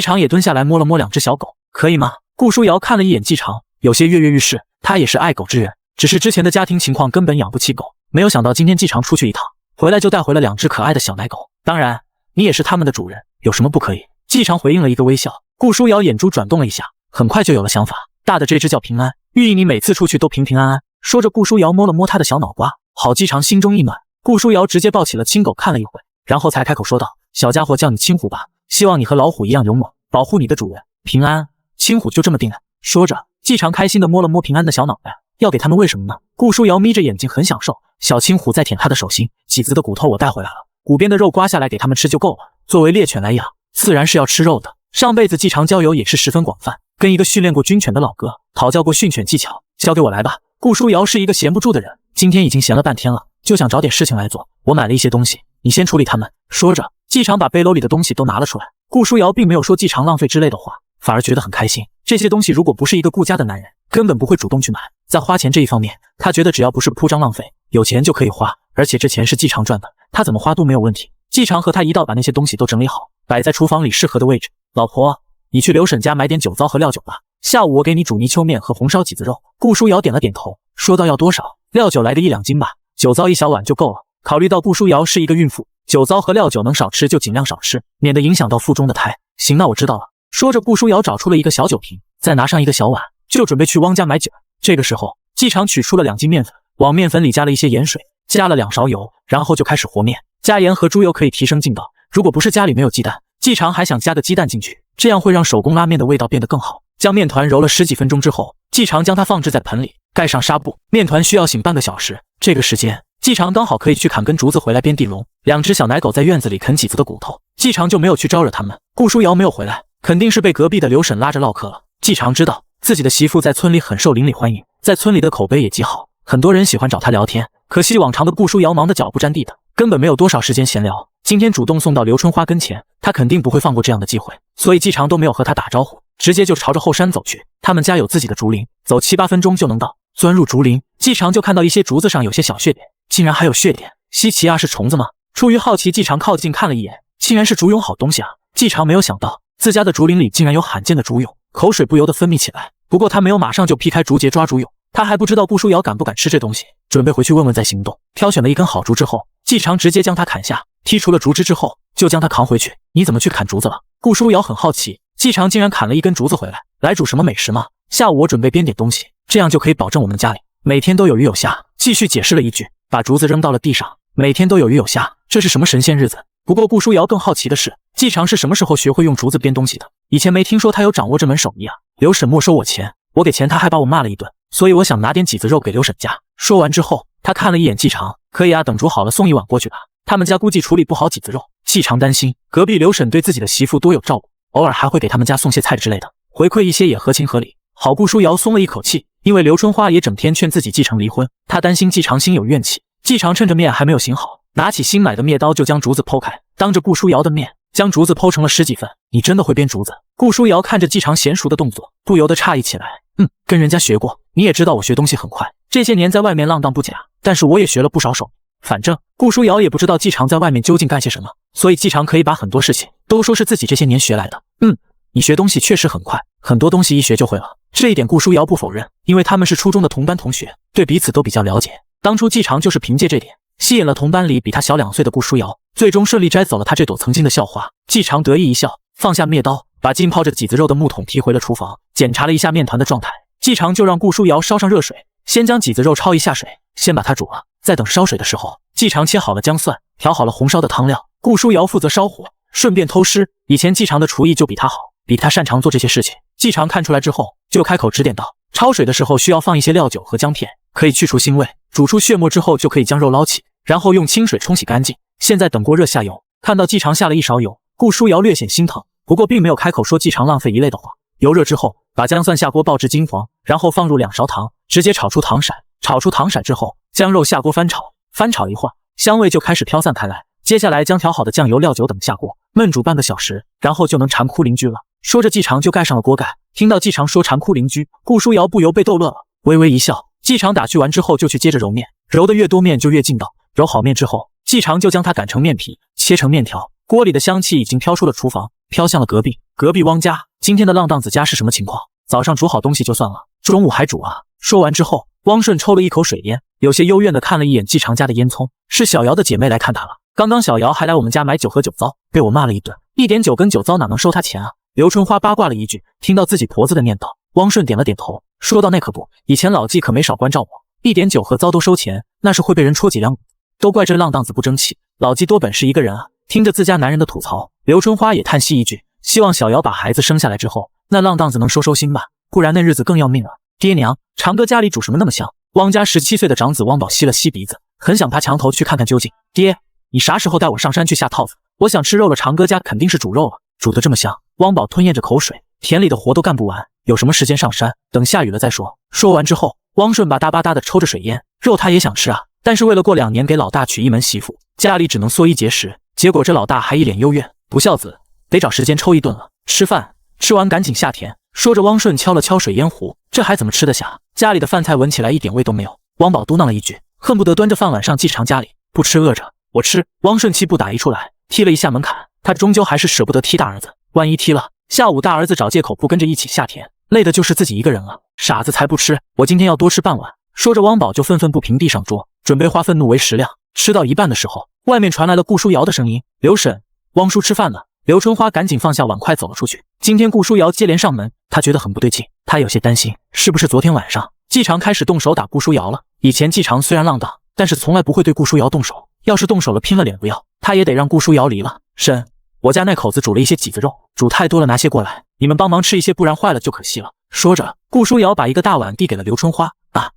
常也蹲下来摸了摸2只小狗，“可以吗？”顾书瑶看了一眼季常，有些跃跃欲试。他也是爱狗之人，只是之前的家庭情况根本养不起狗，没有想到今天季常出去一趟，回来就带回了2只可爱的小奶狗。当然，你也是他们的主人，有什么不可以？季常回应了一个微笑。顾书瑶眼珠转动了一下，很快就有了想法。大的这只叫平安，寓意你每次出去都平平安安。说着，顾书瑶摸了摸他的小脑瓜，好，季常心中一暖。顾书瑶直接抱起了青狗看了一会，然后才开口说道：“小家伙叫你青虎吧，希望你和老虎一样勇猛，保护你的主人平安。”青虎就这么定了。说着，季常开心地摸了摸平安的小脑袋，要给他们为什么呢？顾书瑶眯着眼睛很享受，小青虎在舔他的手心，脊子的骨头我带回来了，骨边的肉刮下来给他们吃就够了。作为猎犬来养，自然是要吃肉的。上辈子季常交友也是十分广泛，跟一个训练过军犬的老哥讨教过训犬技巧，交给我来吧。顾书瑶是一个闲不住的人，今天已经闲了半天了，就想找点事情来做。我买了一些东西，你先处理他们。说着，季常把背篓里的东西都拿了出来。顾书瑶并没有说季常浪费之类的话，反而觉得很开心。这些东西如果不是一个顾家的男人，根本不会主动去买。在花钱这一方面，他觉得只要不是铺张浪费，有钱就可以花，而且这钱是季常赚的，他怎么花都没有问题。季常和他一道把那些东西都整理好，摆在厨房里适合的位置。老婆，你去刘婶家买点酒糟和料酒吧，下午我给你煮泥鳅面和红烧麂子肉。顾书瑶点了点头，说道：“要多少？料酒来个1-2斤吧，酒糟1小碗就够了。”考虑到顾书瑶是一个孕妇，酒糟和料酒能少吃就尽量少吃，免得影响到腹中的胎。行，那我知道了。说着，顾书瑶找出了一个小酒瓶，再拿上一个小碗，就准备去汪家买酒。这个时候，季常取出了2斤面粉，往面粉里加了一些盐水，加了2勺油，然后就开始和面。加盐和猪油可以提升劲道，如果不是家里没有鸡蛋，季常还想加个鸡蛋进去，这样会让手工拉面的味道变得更好。将面团揉了10几分钟之后，季常将它放置在盆里，盖上纱布。面团需要醒半个小时，这个时间季常刚好可以去砍根竹子回来编地笼。2只小奶狗在院子里啃麂子的骨头，季常就没有去招惹他们。顾书瑶没有回来，肯定是被隔壁的刘婶拉着唠嗑了。季常知道自己的媳妇在村里很受邻里欢迎，在村里的口碑也极好，很多人喜欢找她聊天。可惜往常的顾书瑶忙得脚不沾地的，根本没有多少时间闲聊。今天主动送到刘春花跟前，她肯定不会放过这样的机会，所以季常都没有和她打招呼，直接就朝着后山走去。他们家有自己的竹林，走7、8分钟就能到。钻入竹林，季常就看到一些竹子上有些小血点，竟然还有血点，稀奇啊，是虫子吗？出于好奇，季常靠近看了一眼，竟然是竹蛹，好东西啊！季常没有想到自家的竹林里竟然有罕见的竹蛹，口水不由得分泌起来。不过他没有马上就劈开竹节抓竹蛹，他还不知道顾书瑶敢不敢吃这东西，准备回去问问再行动。挑选了一根好竹之后，季常直接将它砍下，剔除了竹枝之后，就将它扛回去。你怎么去砍竹子了？顾书瑶很好奇，季常竟然砍了一根竹子回来，来煮什么美食吗？下午我准备编点东西，这样就可以保证我们家里每天都有鱼有虾。继续解释了一句，把竹子扔到了地上。每天都有鱼有虾，这是什么神仙日子？不过顾书瑶更好奇的是，季常是什么时候学会用竹子编东西的？以前没听说他有掌握这门手艺啊。刘婶没收我钱，我给钱他还把我骂了一顿，所以我想拿点麂子肉给刘婶家。说完之后，他看了一眼季常，可以啊，等煮好了送1碗过去吧。他们家估计处理不好麂子肉。季常担心隔壁刘婶对自己的媳妇多有照顾，偶尔还会给他们家送些菜之类的，回馈一些也合情合理。好，顾书瑶松了一口气，因为刘春花也整天劝自己季常离婚，她担心季常心有怨气。季常趁着面还没有醒好，拿起新买的篾刀就将竹子剖开，当着顾书瑶的面将竹子剖成了10几份。你真的会编竹子？顾书瑶看着季常娴熟的动作，不由得诧异起来。跟人家学过，你也知道我学东西很快，这些年在外面浪荡不假，但是我也学了不少手艺。反正顾书瑶也不知道季常在外面究竟干些什么，所以季常可以把很多事情都说是自己这些年学来的。你学东西确实很快，很多东西一学就会了，这一点顾书瑶不否认，因为他们是初中的同班同学，对彼此都比较了解。当初季常就是凭借这点吸引了同班里比他小2岁的顾书瑶，最终顺利摘走了他这朵曾经的校花。季常得意一笑，放下篾刀，把浸泡着麂子肉的木桶提回了厨房，检查了一下面团的状态。季常就让顾书瑶烧上热水，先将麂子肉焯一下水，先把它煮了。在等烧水的时候，季常切好了姜蒜，调好了红烧的汤料，顾书瑶负责烧火，顺便偷师。以前季常的厨艺就比他好，比他擅长做这些事情。季常看出来之后，就开口指点道：焯水的时候需要放一些料酒和姜片，可以去除腥味。煮出血沫之后，就可以将肉捞起，然后用清水冲洗干净。现在等锅热下油。看到季常下了一勺油，顾书瑶略显心疼，不过并没有开口说季常浪费一类的话。油热之后，把姜蒜下锅爆至金黄，然后放入2勺糖，直接炒出糖色。炒出糖色之后，将肉下锅翻炒，翻炒一会儿，香味就开始飘散开来。接下来将调好的酱油、料酒等下锅焖煮半个小时，然后就能馋哭邻居了。说着，季常就盖上了锅盖。听到季常说馋哭邻居，顾书瑶不由被逗乐了，微微一笑。季常打去完之后，就去接着揉面，揉的越多面就越劲道。揉好面之后，季常就将它擀成面皮，切成面条。锅里的香气已经飘出了厨房，飘向了隔壁。隔壁汪家，今天的浪荡子家是什么情况？早上煮好东西就算了，中午还煮啊？说完之后，汪顺抽了一口水烟，有些幽怨地看了一眼季常家的烟囱，是小瑶的姐妹来看他了。刚刚小瑶还来我们家买酒喝酒糟，被我骂了一顿。1点酒跟酒糟哪能收他钱啊？刘春花八卦了一句，听到自己婆子的念叨，汪顺点了点头，说道：那可不，以前老纪可没少关照我，1点酒和糟都收钱，那是会被人戳脊梁骨。都怪这浪荡子不争气，老纪多本事一个人啊。听着自家男人的吐槽，刘春花也叹息一句，希望小瑶把孩子生下来之后，那浪荡子能收收心吧，不然那日子更要命啊。爹娘，常哥家里煮什么那么香？汪家17岁的长子汪宝吸了吸鼻子，很想爬墙头去看看究竟。爹，你啥时候带我上山去下套子？我想吃肉了，常哥家肯定是煮肉了，煮得这么香。汪宝吞咽着口水，田里的活都干不完，有什么时间上山？等下雨了再说。说完之后，汪顺吧嗒吧嗒的抽着水烟，肉他也想吃啊，但是为了过2年给老大娶一门媳妇，家里只能缩衣节食。结果这老大还一脸幽怨，不孝子，得找时间抽一顿了。吃饭，吃完赶紧下田。说着，汪顺敲了敲水烟壶，这还怎么吃得下？家里的饭菜闻起来一点味都没有。汪宝嘟囔了一句，恨不得端着饭碗上季常家里，不吃饿着。我吃。汪顺气不打一处来，踢了一下门槛。他终究还是舍不得踢大儿子，万一踢了，下午大儿子找借口不跟着一起下田，累的就是自己一个人了。傻子才不吃，我今天要多吃半碗。说着，汪宝就愤愤不平地上桌，准备化愤怒为食量。吃到一半的时候，外面传来了顾书瑶的声音：刘婶，汪叔吃饭了。刘春花赶紧放下碗筷走了出去。今天顾书瑶接连上门，她觉得很不对劲，她有些担心，是不是昨天晚上季常开始动手打顾书瑶了？以前季常虽然浪荡，但是从来不会对顾书瑶动手，要是动手了拼了脸不要，他也得让顾书瑶离了。婶，我家那口子煮了一些麂子肉，煮太多了，拿些过来，你们帮忙吃一些，不然坏了就可惜了。说着，顾书瑶把一个大碗递给了刘春花。啊，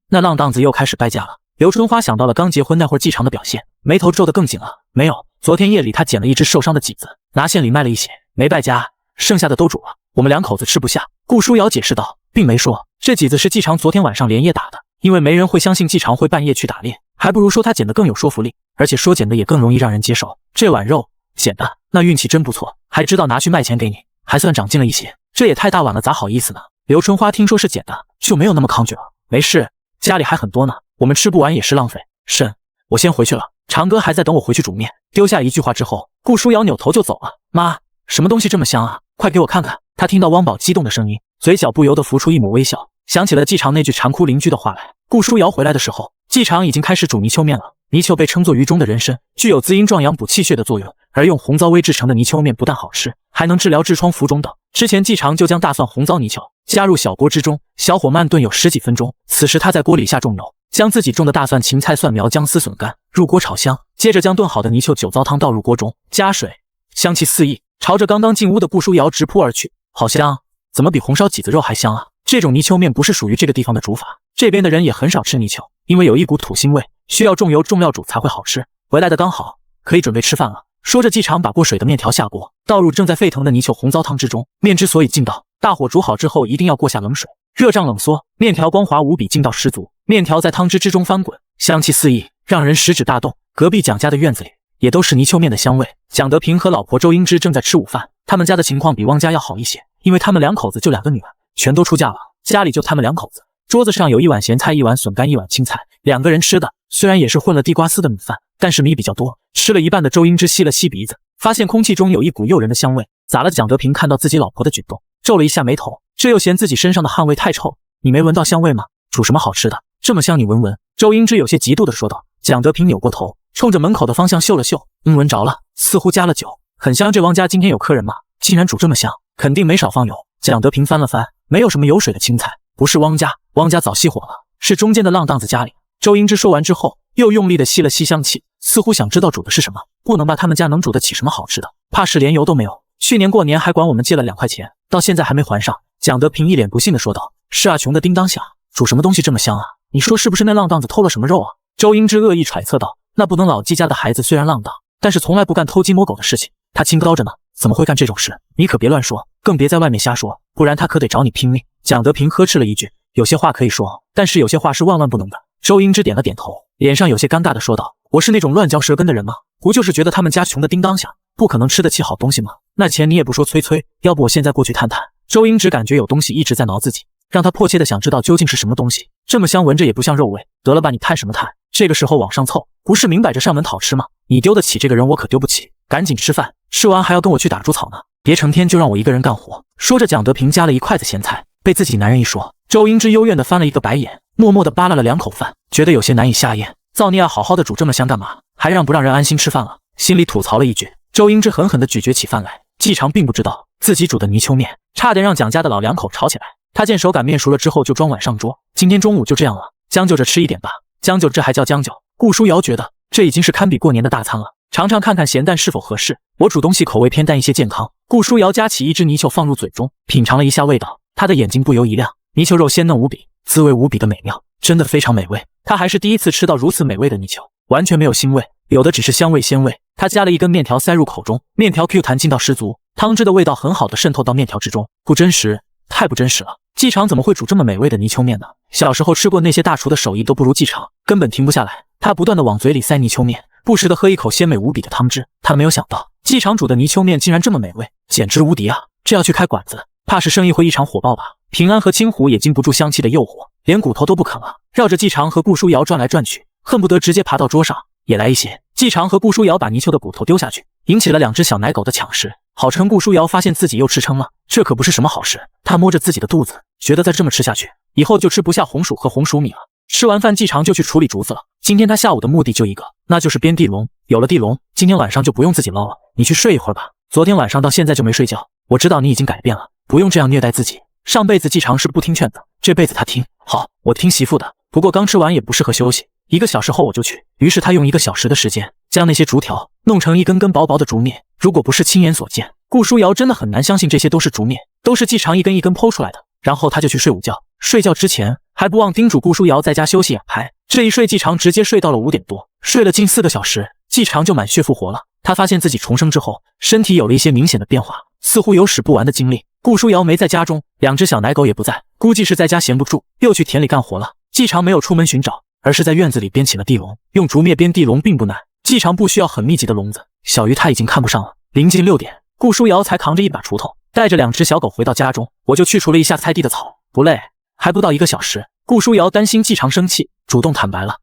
那浪荡子又开始败家了。刘春花想到了刚结婚那会儿季常的表现，眉头皱得更紧了。没有，昨天夜里他捡了一只受伤的麂子，拿县里卖了一些，没败家，剩下的都煮了，我们2口子吃不下。顾书瑶解释道，并没说这麂子是季常昨天晚上连夜打的，因为没人会相信季常会半夜去打猎，还不如说他捡的更有说服力，而且说捡的也更容易让人接受。这碗肉捡的，那运气真不错，还知道拿去卖钱给你，还算长进了一些。这也太大碗了，咋好意思呢？刘春花听说是捡的，就没有那么抗拒了。没事，家里还很多呢，我们吃不完也是浪费。婶，我先回去了，常哥还在等我回去煮面。丢下一句话之后，顾书瑶扭头就走了。妈，什么东西这么香啊？快给我看看。她听到汪宝激动的声音，嘴角不由得浮出一抹微笑，想起了季常那句馋哭邻居的话来。顾书瑶回来的时候，季常已经开始煮泥鳅面了。泥鳅被称作鱼中的人参，具有滋阴壮阳补气血的作用，而用红糟煨制成的泥鳅面不但好吃，还能治疗痔疮浮肿等。之前季常就将大蒜红糟泥鳅加入小锅之中，小火慢炖有10几分钟。此时他在锅里下重油，将自己种的大蒜、芹菜、蒜苗、姜丝笋干入锅炒香，接着将炖好的泥鳅酒糟汤倒入锅中，加水，香气四溢，朝着刚刚进屋的顾书瑶直扑而去。好香，怎么比红烧麂子肉还香啊？这种泥鳅面不是属于这个地方的煮法，这边的人也很少吃泥鳅，因为有一股土腥味，需要重油重料煮才会好吃。回来的刚好，可以准备吃饭了。说着，季常把过水的面条下锅，倒入正在沸腾的泥鳅红糟汤之中。面之所以劲道，大火煮好之后一定要过下冷水，热胀冷缩，面条光滑无比，劲道十足。面条在汤汁之中翻滚，香气四溢，让人食指大动。隔壁蒋家的院子里也都是泥鳅面的香味。蒋德平和老婆周英芝正在吃午饭，他们家的情况比汪家要好一些，因为他们2口子就2个女儿，全都出嫁了，家里就他们2口子。桌子上有1碗咸菜、1碗笋干、1碗青菜，2个人吃的虽然也是混了地瓜丝的米饭，但是米比较多。吃了一半的周英芝吸了吸鼻子，发现空气中有一股诱人的香味。咋了？蒋德平看到自己老婆的举动，皱了一下眉头，这又嫌自己身上的汗味太臭，你没闻到香味吗？煮什么好吃的，这么香，你闻闻。周英芝有些嫉妒地说道。蒋德平扭过头，冲着门口的方向嗅了嗅，闻着了，似乎加了酒，很香。这汪家今天有客人吗？竟然煮这么香，肯定没少放油。蒋德平翻了翻没有什么油水的青菜，不是汪家，汪家早熄火了，是中间的浪荡子家里。周英芝说完之后，又用力地吸了吸香气，似乎想知道煮的是什么，不能吧，他们家能煮得起什么好吃的？怕是连油都没有。去年过年还管我们借了2块钱，到现在还没还上。蒋德平一脸不信地说道：“是啊，穷的叮当响，煮什么东西这么香啊？你说是不是那浪荡子偷了什么肉啊？”周英之恶意揣测道：“那不能，老季家的孩子虽然浪荡，但是从来不干偷鸡摸狗的事情，他清高着呢，怎么会干这种事？你可别乱说，更别在外面瞎说，不然他可得找你拼命。”蒋德平呵斥了一句：“有些话可以说，但是有些话是万万不能的。”周英之点了点头，脸上有些尴尬地说道：“我是那种乱嚼舌根的人吗？不就是觉得他们家穷的叮当响，不可能吃得起好东西吗？那钱你也不说催催，要不我现在过去探探。”周英之感觉有东西一直在挠自己，让他迫切地想知道究竟是什么东西，这么香，闻着也不像肉味。得了吧，你探什么探？这个时候往上凑，不是明摆着上门讨吃吗？你丢得起这个人，我可丢不起。赶紧吃饭，吃完还要跟我去打猪草呢，别成天就让我一个人干活。说着，蒋德平夹了一筷子咸菜，被自己男人一说，周英之幽怨地翻了一个白眼，默默地扒拉了2口饭，觉得有些难以下咽。造孽啊，好好的煮这么香干嘛？还让不让人安心吃饭了？心里吐槽了一句。周英之狠狠地咀嚼起饭来。季常并不知道自己煮的泥鳅面差点让蒋家的老2口吵起来。他见手擀面熟了之后就装碗上桌，今天中午就这样了，将就着吃一点吧。将就这还叫将就？顾书瑶觉得这已经是堪比过年的大餐了，尝尝看看咸淡是否合适。我煮东西口味偏淡一些，健康。顾书瑶夹起一只泥鳅放入嘴中，品尝了一下味道，他的眼睛不由一亮。泥鳅肉鲜嫩无比，滋味无比的美妙，真的非常美味。他还是第一次吃到如此美味的泥鳅，完全没有腥味，有的只是香味鲜味。他夹了一根面条塞入口中，面条 Q 弹劲道十足，汤汁的味道很好的渗透到面条之中。不真实，太不真实了。季常怎么会煮这么美味的泥鳅面呢？小时候吃过那些大厨的手艺都不如季常，根本停不下来。他不断地往嘴里塞泥鳅面，不时地喝一口鲜美无比的汤汁。他没有想到季常煮的泥鳅面竟然这么美味，简直无敌啊！这要去开馆子，怕是生意会异常火爆吧。平安和青虎也经不住香气的诱惑，连骨头都不啃了，绕着季常和顾书瑶转来转去，恨不得直接爬到桌上。也来一些。季常和顾书瑶把泥鳅的骨头丢下去，引起了2只小奶狗的抢食。好称顾书瑶发现自己又吃撑了，这可不是什么好事。她摸着自己的肚子，觉得再这么吃下去，以后就吃不下红薯和红薯米了。吃完饭，季常就去处理竹子了。今天他下午的目的就一个，那就是编地笼。有了地笼，今天晚上就不用自己捞了。你去睡一会儿吧，昨天晚上到现在就没睡觉。我知道你已经改变了，不用这样虐待自己。上辈子季常是不听劝的，这辈子他听。好，我听媳妇的。不过刚吃完也不适合休息，1个小时后我就去。于是他用1个小时的时间，将那些竹条弄成一根根薄薄的竹篾。如果不是亲眼所见，顾书瑶真的很难相信这些都是竹篾，都是季常一根一根剖出来的。然后他就去睡午觉，睡觉之前还不忘叮嘱顾书瑶在家休息养胎。这一睡，季常直接睡到了5点多，睡了近4个小时，季常就满血复活了。他发现自己重生之后，身体有了一些明显的变化，似乎有使不完的精力。顾书瑶没在家中，2只小奶狗也不在，估计是在家闲不住，又去田里干活了。季常没有出门寻找，而是在院子里编起了地笼。用竹篾编地笼并不难，季常不需要很密集的笼子，小鱼他已经看不上了。临近6点，顾书瑶才扛着一把锄头，带着2只小狗回到家中。我就去除了一下菜地的草，不累，还不到1个小时。顾书瑶担心季常生气，主动坦白了。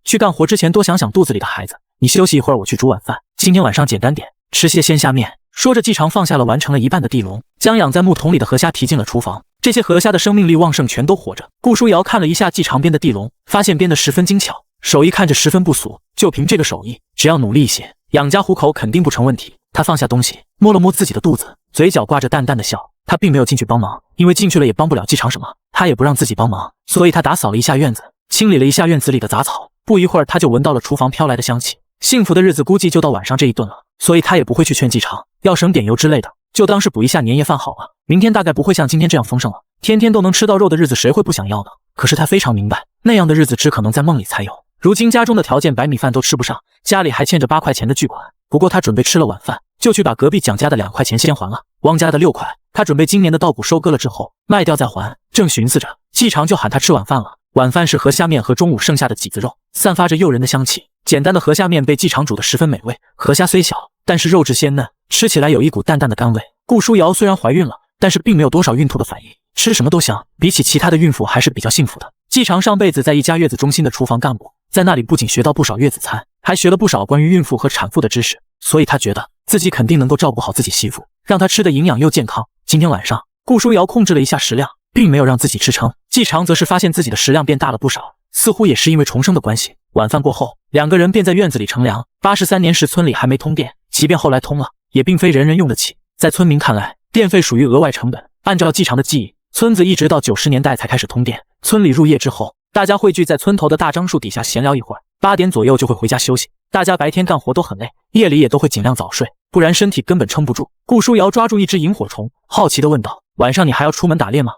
去干活之前多想想肚子里的孩子。你休息一会儿，我去煮晚饭。今天晚上简单点，吃些鲜虾面。说着，季常放下了完成了一半的地笼，将养在木桶里的河虾提进了厨房。这些河虾的生命力旺盛，全都活着。顾书瑶看了一下季常编的地笼，发现编得十分精巧，手艺看着十分不俗。就凭这个手艺，只要努力一些，养家糊口肯定不成问题。他放下东西，摸了摸自己的肚子，嘴角挂着淡淡的笑。他并没有进去帮忙，因为进去了也帮不了季常什么，他也不让自己帮忙，所以他打扫了一下院子，清理了一下院子里的杂草。不一会儿，他就闻到了厨房飘来的香气。幸福的日子估计就到晚上这一顿了，所以他也不会去劝季常要省点油之类的，就当是补一下年夜饭好了。明天大概不会像今天这样丰盛了，天天都能吃到肉的日子谁会不想要呢？可是他非常明白，那样的日子只可能在梦里才有。如今家中的条件白米饭都吃不上，家里还欠着8块钱的巨款。不过他准备吃了晚饭就去把隔壁蒋家的2块钱先还了，汪家的6块他准备今年的稻谷收割了之后卖掉再还。正寻思着，季常就喊他吃晚饭了。晚饭是河虾面和中午剩下的麂子肉，散发着诱人的香气。简单的河虾面被季常煮得十分美味，河虾虽小，但是肉质鲜嫩，吃起来有一股淡淡的甘味。顾书瑶虽然怀孕了，但是并没有多少孕吐的反应，吃什么都香，比起其他的孕妇还是比较幸福的。季常上辈子在一家月子中心的厨房干过，在那里不仅学到不少月子餐，还学了不少关于孕妇和产妇的知识，所以他觉得自己肯定能够照顾好自己媳妇，让她吃的营养又健康。今天晚上，顾书瑶控制了一下食量，并没有让自己吃撑。季常则是发现自己的食量变大了不少，似乎也是因为重生的关系。晚饭过后，2个人便在院子里乘凉。83年时村里还没通电，即便后来通了，也并非人人用得起。在村民看来，电费属于额外成本。按照季常的记忆，村子一直到90年代才开始通电。村里入夜之后，大家汇聚在村头的大樟树底下闲聊一会儿，8点左右就会回家休息。大家白天干活都很累，夜里也都会尽量早睡。不然身体根本撑不住。顾书瑶抓住一只萤火虫，好奇地问道：“晚上你还要出门打猎吗？”“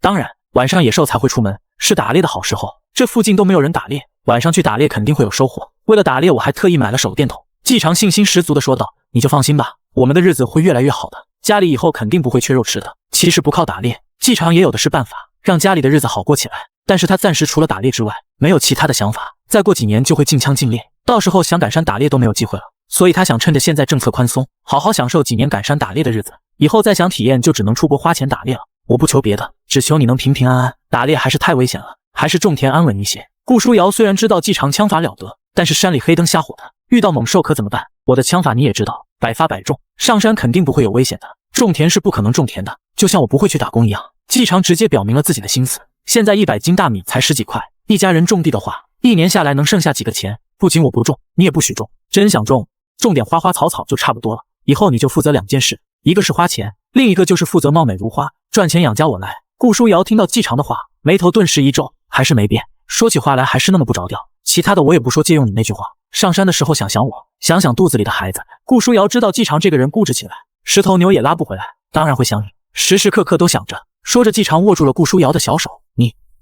当然，晚上野兽才会出门，是打猎的好时候。这附近都没有人打猎，晚上去打猎肯定会有收获。为了打猎，我还特意买了手电筒。”季常信心十足地说道：“你就放心吧，我们的日子会越来越好的，家里以后肯定不会缺肉吃的。”其实不靠打猎，季常也有的是办法，让家里的日子好过起来。但是他暂时除了打猎之外，没有其他的想法。再过几年就会禁枪禁猎，到时候想赶山打猎都没有机会了。所以他想趁着现在政策宽松，好好享受几年赶山打猎的日子。以后再想体验，就只能出国花钱打猎了。我不求别的，只求你能平平安安。打猎还是太危险了，还是种田安稳一些。顾书瑶虽然知道季常枪法了得，但是山里黑灯瞎火的，遇到猛兽可怎么办？我的枪法你也知道，百发百中，上山肯定不会有危险的。种田是不可能种田的，就像我不会去打工一样。季常直接表明了自己的心思。现在100斤大米才10几块，一家人种地的话，一年下来能剩下几个钱？不仅我不种，你也不许种。真想种，种点花花草草就差不多了。以后你就负责2件事，一个是花钱，另一个就是负责貌美如花，赚钱养家我来。顾书瑶听到季常的话，眉头顿时一皱，还是没变，说起话来还是那么不着调。其他的我也不说，借用你那句话，上山的时候想想我，想想肚子里的孩子。顾书瑶知道季常这个人固执起来，石头牛也拉不回来，当然会想你，时时刻刻都想着。说着，季常握住了顾书瑶的小手，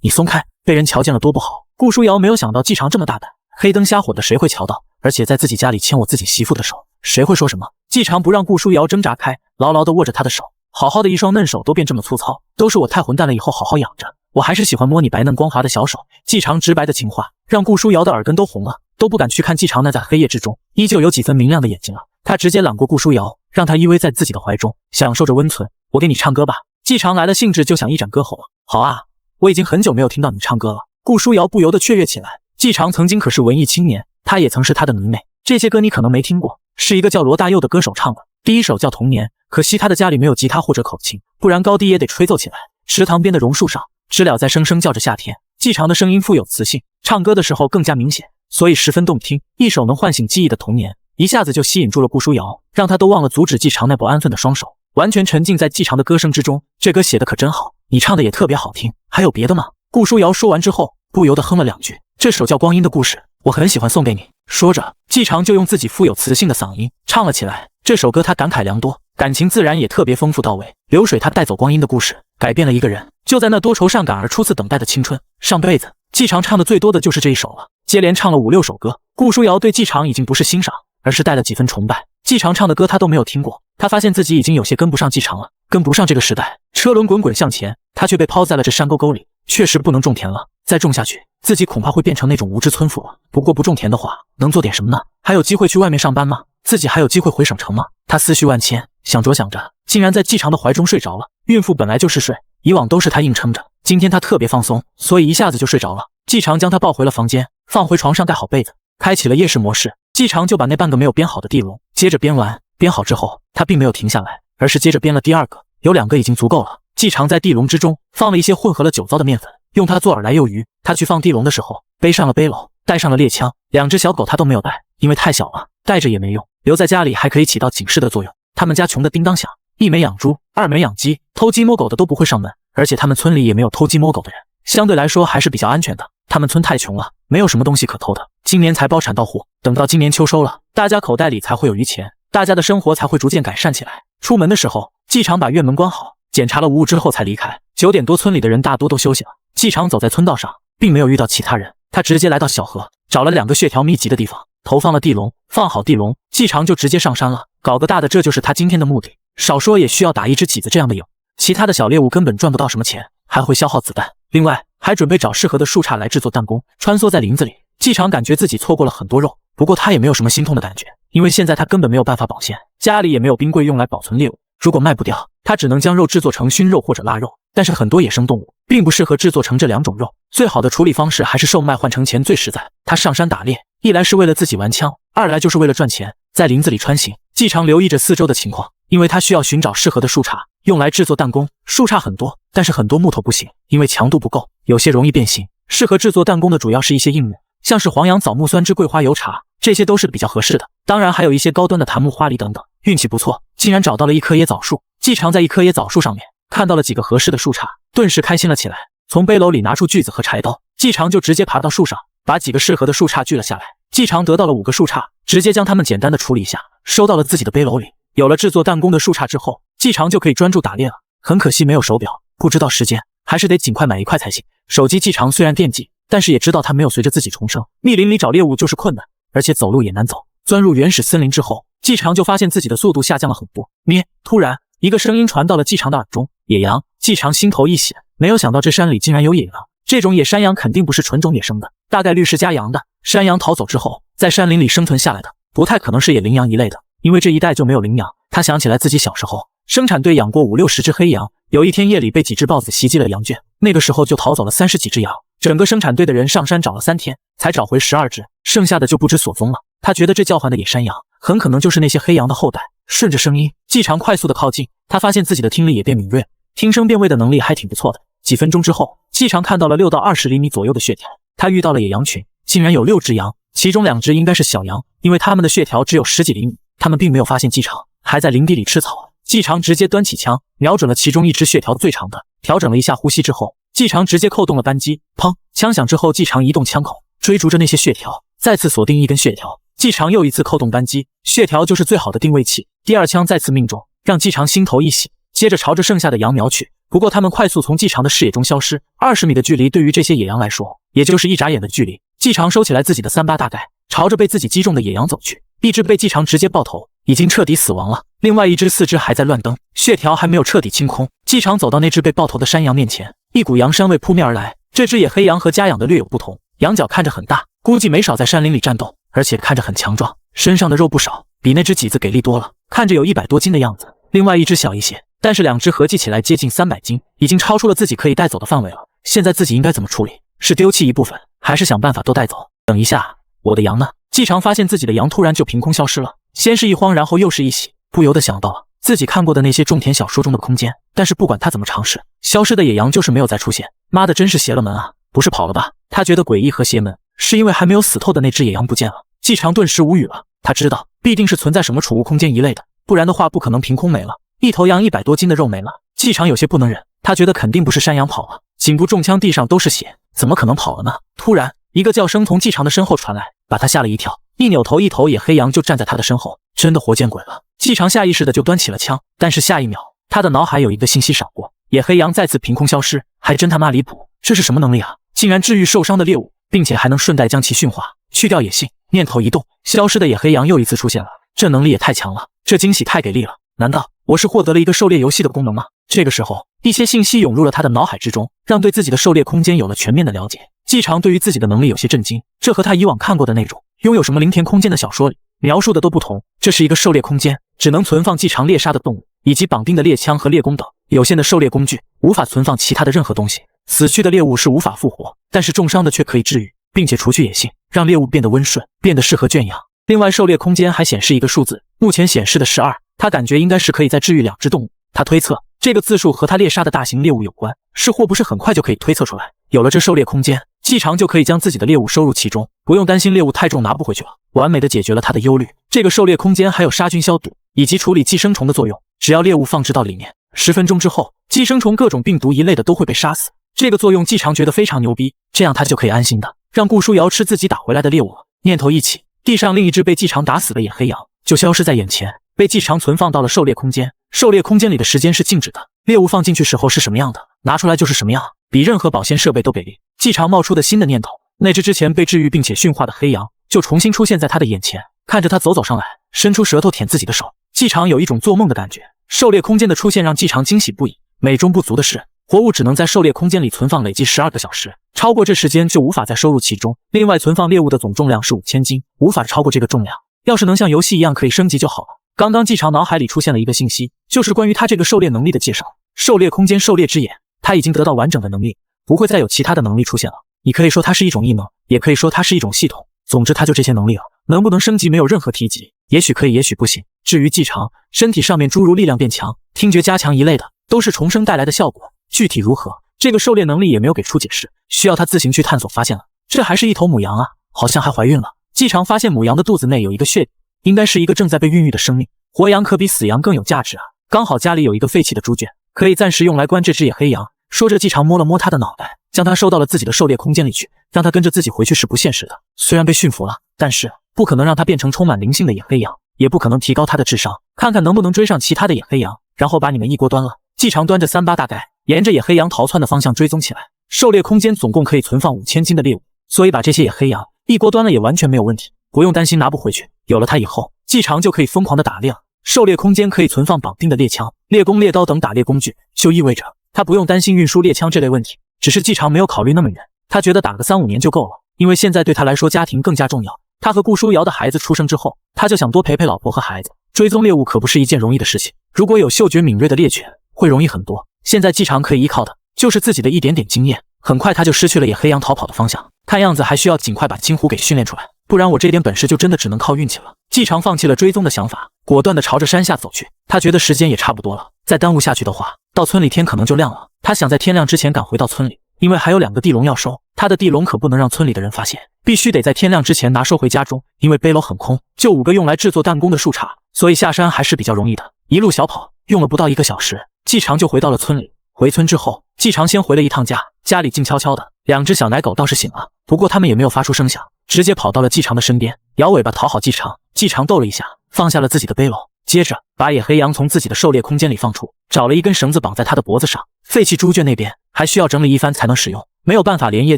你松开，被人瞧见了多不好。顾书瑶没有想到季常这么大胆，黑灯瞎火的谁会瞧到？而且在自己家里牵我自己媳妇的手，谁会说什么？季常不让顾书瑶挣扎开，牢牢地握着她的手，好好的一双嫩手都变这么粗糙，都是我太混蛋了，以后好好养着。我还是喜欢摸你白嫩光滑的小手。季常直白的情话让顾书瑶的耳根都红了，都不敢去看季常那在黑夜之中依旧有几分明亮的眼睛了。他直接揽过顾书瑶，让她依偎在自己的怀中，享受着温存。我给你唱歌吧。季常来了兴致，就想一展歌喉了。好啊，我已经很久没有听到你唱歌了。顾书瑶不由得雀跃起来。季常曾经可是文艺青年，他也曾是他的迷妹。这些歌你可能没听过，是一个叫罗大佑的歌手唱的。第一首叫《童年》，可惜他的家里没有吉他或者口琴，不然高低也得吹奏起来。池塘边的榕树上，知了在声声叫着夏天。季常的声音富有磁性，唱歌的时候更加明显，所以十分动听。一首能唤醒记忆的童年，一下子就吸引住了顾书瑶，让他都忘了阻止季常那不安分的双手，完全沉浸在季常的歌声之中。这歌写的可真好，你唱的也特别好听，还有别的吗？顾书瑶说完之后，不由得哼了2句。这首叫《光阴的故事》，我很喜欢，送给你。说着，季常就用自己富有磁性的嗓音唱了起来。这首歌他感慨良多，感情自然也特别丰富到位。流水它带走光阴的故事，改变了一个人。就在那多愁善感而初次等待的青春，上辈子，季常唱的最多的就是这一首了，接连唱了5、6首歌。顾书瑶对季常已经不是欣赏，而是带了几分崇拜。季常唱的歌他都没有听过，他发现自己已经有些跟不上季常了，跟不上这个时代。车轮滚滚向前，他却被抛在了这山沟沟里。确实不能种田了，再种下去，自己恐怕会变成那种无知村妇了。不过不种田的话，能做点什么呢？还有机会去外面上班吗？自己还有机会回省城吗？他思绪万千，想着想着，竟然在季常的怀中睡着了。孕妇本来就是睡，以往都是他硬撑着，今天他特别放松，所以一下子就睡着了。季常将他抱回了房间，放回床上盖好被子，开启了夜视模式。季常就把那半个没有编好的地笼接着编完，编好之后，他并没有停下来，而是接着编了第2个，有2个已经足够了。季常在地笼之中放了一些混合了酒糟的面粉，用它做饵来诱鱼。他去放地笼的时候，背上了背篓，带上了猎枪，2只小狗他都没有带，因为太小了，带着也没用，留在家里还可以起到警示的作用。他们家穷得叮当响，1没养猪，2没养鸡，偷鸡摸狗的都不会上门，而且他们村里也没有偷鸡摸狗的人，相对来说还是比较安全的。他们村太穷了，没有什么东西可偷的。今年才包产到户，等到今年秋收了，大家口袋里才会有余钱，大家的生活才会逐渐改善起来。出门的时候，季常把院门关好，检查了无误之后才离开。9点多，村里的人大多都休息了。季常走在村道上，并没有遇到其他人，他直接来到小河，找了2个血条密集的地方，投放了地笼。放好地笼，季常就直接上山了，搞个大的，这就是他今天的目的。少说也需要打1只麂子这样的影，其他的小猎物根本赚不到什么钱，还会消耗子弹。另外还准备找适合的树杈来制作弹弓。穿梭在林子里，季常感觉自己错过了很多肉，不过他也没有什么心痛的感觉，因为现在他根本没有办法保鲜，家里也没有冰柜用来保存猎物。如果卖不掉，他只能将肉制作成熏肉或者腊肉。但是很多野生动物并不适合制作成这2种肉，最好的处理方式还是售卖换成钱最实在。他上山打猎，一来是为了自己玩枪，二来就是为了赚钱。在林子里穿行，季常留意着四周的情况，因为他需要寻找适合的树杈用来制作弹弓。树杈很多，但是很多木头不行，因为强度不够，有些容易变形。适合制作弹弓的主要是一些硬木，像是黄杨、枣木、酸枝、桂花、油茶，这些都是比较合适的。当然还有一些高端的檀木、花梨等等。运气不错，竟然找到了一棵椰枣树。季常在一棵椰枣树上面看到了几个合适的树杈，顿时开心了起来。从背篓里拿出锯子和柴刀，季常就直接爬到树上，把几个适合的树杈锯了下来。季常得到了5个树杈，直接将它们简单的处理一下，收到了自己的背篓里。有了制作弹弓的树杈之后，季常就可以专注打猎了。很可惜没有手表，不知道时间，还是得尽快买一块才行。手机季常虽然惦记，但是也知道他没有随着自己重生，密林里找猎物就是困难，而且走路也难走。钻入原始森林之后，季常就发现自己的速度下降了很多。咩！突然，一个声音传到了季常的耳中：“野羊！”季常心头一喜，没有想到这山里竟然有野羊。这种野山羊肯定不是纯种野生的，大概率是家养的。山羊逃走之后，在山林里生存下来的，不太可能是野羚羊一类的，因为这一带就没有羚羊。他想起来自己小时候，生产队养过50-60只黑羊，有一天夜里被几只豹子袭击了羊圈，那个时候就逃走了30几只羊。整个生产队的人上山找了3天，才找回12只，剩下的就不知所踪了。他觉得这叫唤的野山羊很可能就是那些黑羊的后代。顺着声音，季常快速的靠近，他发现自己的听力也变敏锐，听声辨位的能力还挺不错的。几分钟之后，季常看到了6到20厘米左右的血条，他遇到了野羊群，竟然有6只羊，其中2只应该是小羊，因为它们的血条只有10几厘米，他们并没有发现季常，还在林地里吃草。季常直接端起枪，瞄准了其中一只血条最长的，调整了一下呼吸之后，季常直接扣动了扳机，砰！枪响之后，季常移动枪口，追逐着那些血条，再次锁定一根血条。季常又一次扣动扳机，血条就是最好的定位器。第2枪再次命中，让季常心头一喜，接着朝着剩下的羊瞄去。不过他们快速从季常的视野中消失，20米的距离对于这些野羊来说，也就是一眨眼的距离。季常收起来自己的38大盖，朝着被自己击中的野羊走去。一只被季常直接爆头，已经彻底死亡了。另外一只4肢还在乱蹬，血条还没有彻底清空。季常走到那只被爆头的山羊面前，一股羊膻味扑面而来。这只野黑羊和家养的略有不同，羊角看着很大，估计没少在山林里战斗，而且看着很强壮，身上的肉不少，比那只麂子给力多了，看着有100多斤的样子。另外一只小一些，但是2只合计起来接近300斤，已经超出了自己可以带走的范围了。现在自己应该怎么处理？是丢弃一部分，还是想办法都带走？等一下，我的羊呢？季常发现自己的羊突然就凭空消失了，先是一慌，然后又是一喜，不由得想到了自己看过的那些种田小说中的空间。但是不管他怎么尝试，消失的野羊就是没有再出现。妈的，真是邪了门啊！不是跑了吧？他觉得诡异和邪门，是因为还没有死透的那只野羊不见了。季常顿时无语了，他知道必定是存在什么储物空间一类的，不然的话不可能凭空没了。一头羊100多斤的肉没了，季常有些不能忍，他觉得肯定不是山羊跑了，颈部中枪，地上都是血，怎么可能跑了呢？突然，一个叫声从季常的身后传来，把他吓了一跳。一扭头，一头野黑羊就站在他的身后，真的活见鬼了！季常下意识的就端起了枪，但是下一秒，他的脑海有一个信息闪过，野黑羊再次凭空消失，还真他妈离谱！这是什么能力啊？竟然治愈受伤的猎物，并且还能顺带将其驯化，去掉野性。念头一动，消失的野黑羊又一次出现了，这能力也太强了，这惊喜太给力了！难道我是获得了一个狩猎游戏的功能吗？这个时候，一些信息涌入了他的脑海之中，让对自己的狩猎空间有了全面的了解。季常对于自己的能力有些震惊，这和他以往看过的那种拥有什么灵田空间的小说里描述的都不同。这是一个狩猎空间，只能存放季常猎杀的动物，以及绑定的猎枪和猎弓等有限的狩猎工具，无法存放其他的任何东西。死去的猎物是无法复活，但是重伤的却可以治愈，并且除去野性，让猎物变得温顺，变得适合圈养。另外，狩猎空间还显示一个数字，目前显示的是2，他感觉应该是可以再治愈2只动物。他推测这个字数和他猎杀的大型猎物有关，是或不是很快就可以推测出来。有了这狩猎空间，季常就可以将自己的猎物收入其中，不用担心猎物太重拿不回去了，完美的解决了他的忧虑。这个狩猎空间还有杀菌消毒以及处理寄生虫的作用，只要猎物放置到里面，10分钟之后，寄生虫各种病毒一类的都会被杀死。这个作用季常觉得非常牛逼，这样他就可以安心的让顾书瑶吃自己打回来的猎物了。念头一起，地上另一只被季常打死的野黑羊就消失在眼前，被季常存放到了狩猎空间。狩猎空间里的时间是静止的，猎物放进去时候是什么样的，拿出来就是什么样，比任何保鲜设备都给力。季常冒出的新的念头，那只之前被治愈并且驯化的黑羊就重新出现在他的眼前，看着他走上来，伸出舌头舔自己的手。季常有一种做梦的感觉。狩猎空间的出现让季常惊喜不已。美中不足的是，活物只能在狩猎空间里存放累计12个小时，超过这时间就无法再收入其中。另外，存放猎物的总重量是5000斤，无法超过这个重量。要是能像游戏一样可以升级就好了。刚刚季常脑海里出现了一个信息，就是关于他这个狩猎能力的介绍。狩猎空间，狩猎之眼，他已经得到完整的能力，不会再有其他的能力出现了。你可以说它是一种异能，也可以说它是一种系统。总之，它就这些能力了。能不能升级没有任何提及，也许可以，也许不行。至于季常，身体上面诸如力量变强、听觉加强一类的，都是重生带来的效果。具体如何，这个狩猎能力也没有给出解释，需要他自行去探索发现了。这还是一头母羊啊，好像还怀孕了。季常发现母羊的肚子内有一个血体，应该是一个正在被孕育的生命。活羊可比死羊更有价值啊！刚好家里有一个废弃的猪圈，可以暂时用来关这只野黑羊。说着，季常摸了摸他的脑袋，将他收到了自己的狩猎空间里去，让他跟着自己回去是不现实的。虽然被驯服了，但是不可能让他变成充满灵性的野黑羊。也不可能提高他的智商，看看能不能追上其他的野黑羊，然后把你们一锅端了。季常端着38大盖，沿着野黑羊逃窜的方向追踪起来。狩猎空间总共可以存放5000斤的猎物，所以把这些野黑羊一锅端了也完全没有问题，不用担心拿不回去。有了它以后，季常就可以疯狂的打猎了。狩猎空间可以存放绑定的猎枪、猎弓、猎刀等打猎工具，就意味着他不用担心运输猎枪这类问题。只是季常没有考虑那么远，他觉得打个3、5年就够了，因为现在对他来说家庭更加重要。他和顾书瑶的孩子出生之后，他就想多陪陪老婆和孩子。追踪猎物可不是一件容易的事情，如果有嗅觉敏锐的猎犬，会容易很多。现在季常可以依靠的就是自己的一点点经验，很快他就失去了野黑羊逃跑的方向。看样子还需要尽快把金虎给训练出来，不然我这点本事就真的只能靠运气了。季常放弃了追踪的想法，果断地朝着山下走去。他觉得时间也差不多了，再耽误下去的话，到村里天可能就亮了。他想在天亮之前赶回到村里，因为还有2个地笼要收，他的地笼可不能让村里的人发现，必须得在天亮之前拿收回家中。因为背篓很空，就5个用来制作弹弓的树杈，所以下山还是比较容易的。一路小跑，用了不到1个小时，季常就回到了村里。回村之后，季常先回了一趟家，家里静悄悄的，2只小奶狗倒是醒了，不过它们也没有发出声响，直接跑到了季常的身边，摇尾巴讨好季常。季常逗了一下，放下了自己的背篓，接着把野黑羊从自己的狩猎空间里放出，找了一根绳子绑在它的脖子上。废弃猪圈那边还需要整理一番才能使用，没有办法连夜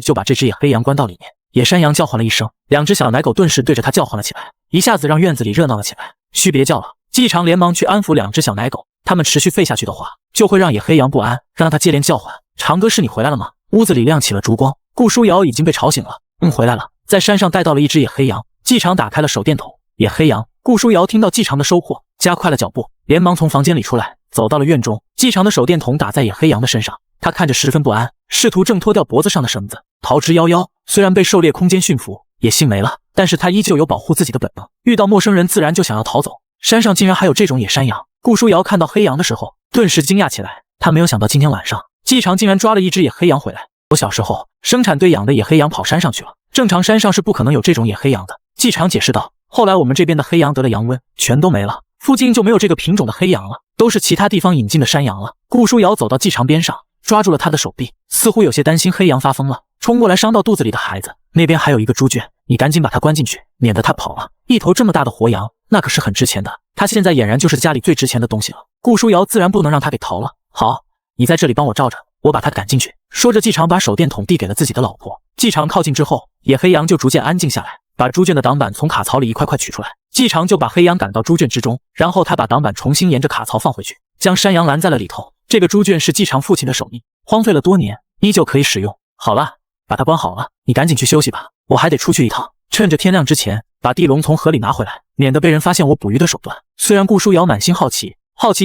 就把这只野黑羊关到里面。野山羊叫唤了一声，2只小奶狗顿时对着它叫唤了起来，一下子让院子里热闹了起来。须别叫了，季常连忙去安抚2只小奶狗，它们持续吠下去的话，就会让野黑羊不安，让它接连叫唤。长哥，是你回来了吗？屋子里亮起了烛光，顾书瑶已经被吵醒了。回来了，在山上带到了1只野黑羊。季常打开了手电筒，野黑羊。顾书瑶听到季常的收获，加快了脚步，连忙从房间里出来，走到了院中。季常的手电筒打在野黑羊的身上，他看着十分不安，试图挣脱掉脖子上的绳子，逃之夭夭。虽然被狩猎空间驯服，也幸没了，但是他依旧有保护自己的本能，遇到陌生人自然就想要逃走。山上竟然还有这种野山羊。顾书瑶看到黑羊的时候，顿时惊讶起来。他没有想到今天晚上季常竟然抓了1只野黑羊回来。我小时候生产队养的野黑羊跑山上去了，正常山上是不可能有这种野黑羊的。季常解释道。后来我们这边的黑羊得了羊瘟，全都没了，附近就没有这个品种的黑羊了，都是其他地方引进的山羊了。顾书瑶走到季常边上，抓住了他的手臂，似乎有些担心黑羊发疯了，冲过来伤到肚子里的孩子。那边还有一个猪圈，你赶紧把它关进去，免得它跑了。一头这么大的活羊，那可是很值钱的，它现在俨然就是家里最值钱的东西了。顾书瑶自然不能让它给逃了。好，你在这里帮我照着，我把它赶进去。说着，季常把手电筒递给了自己的老婆。季常靠近之后，野黑羊就逐渐安静下来，把猪圈的挡板从卡槽里一块块取出来。季常就把黑羊赶到猪圈之中，然后他把挡板重新沿着卡槽放回去，将山羊拦在了里头。这个猪圈是季常父亲的手艺，荒废了多年，依旧可以使用。好了，把它关好了，你赶紧去休息吧，我还得出去一趟。趁着天亮之前，把地笼从河里拿回来，免得被人发现我捕鱼的手段。虽然顾书瑶满心好奇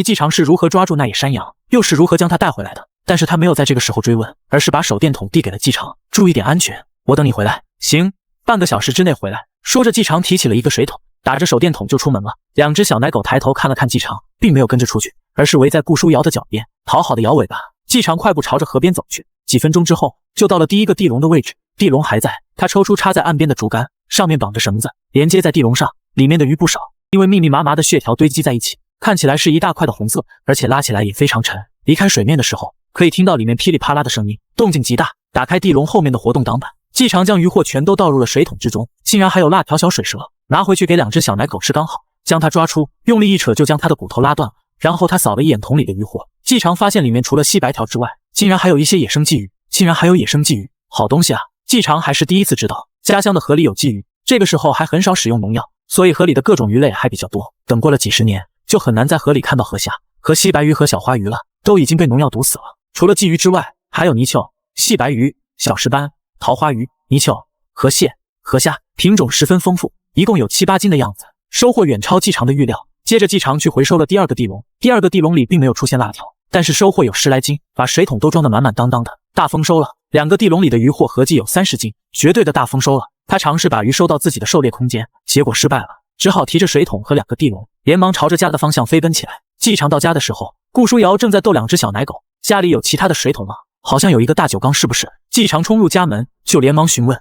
季常是如何抓住那野山羊，又是如何将它带回来的，但是他没有在这个时候追问，而是把手电筒递给了季常。注意点安全，我等你回来。行，半个小时之内回来。说着，季常提起了一个水桶，打着手电筒就出门了。2只小奶狗抬头看了看季常，并没有跟着出去，而是围在顾书瑶的脚边，讨好的摇尾巴。季常快步朝着河边走去，几分钟之后就到了第1个地笼的位置。地笼还在，他抽出插在岸边的竹竿，上面绑着绳子，连接在地笼上。里面的鱼不少，因为密密麻麻的血条堆积在一起，看起来是一大块的红色，而且拉起来也非常沉。离开水面的时候，可以听到里面噼里啪啦的声音，动静极大。打开地笼后面的活动挡板，季常将鱼货全都倒入了水桶之中，竟然还有辣条小水蛇，拿回去给2只小奶狗吃刚好。将它抓出，用力一扯就将它的骨头拉断了。然后他扫了一眼桶里的鱼货，季常发现里面除了细白条之外，竟然还有一些野生鲫鱼。好东西啊！季常还是第一次知道家乡的河里有鲫鱼，这个时候还很少使用农药，所以河里的各种鱼类还比较多。等过了几十年，就很难在河里看到河虾和细白鱼和小花鱼了，都已经被农药毒死了。除了鲫鱼之外，还有泥鳅、细白鱼、小石斑、桃花鱼、泥鳅、河蟹、河虾，品种十分丰富，一共有7、8斤的样子，收获远超季常的预料。接着季常去回收了第2个地笼，第2个地笼里并没有出现辣条，但是收获有10来斤，把水桶都装得满满当当的，大丰收了。2个地笼里的鱼货合计有30斤，绝对的大丰收了。他尝试把鱼收到自己的狩猎空间，结果失败了，只好提着水桶和2个地笼，连忙朝着家的方向飞奔起来。季常到家的时候，顾书瑶正在逗2只小奶狗。家里有其他的水桶吗？好像有一个大酒缸，是不是？季常冲入家门，就连忙询问。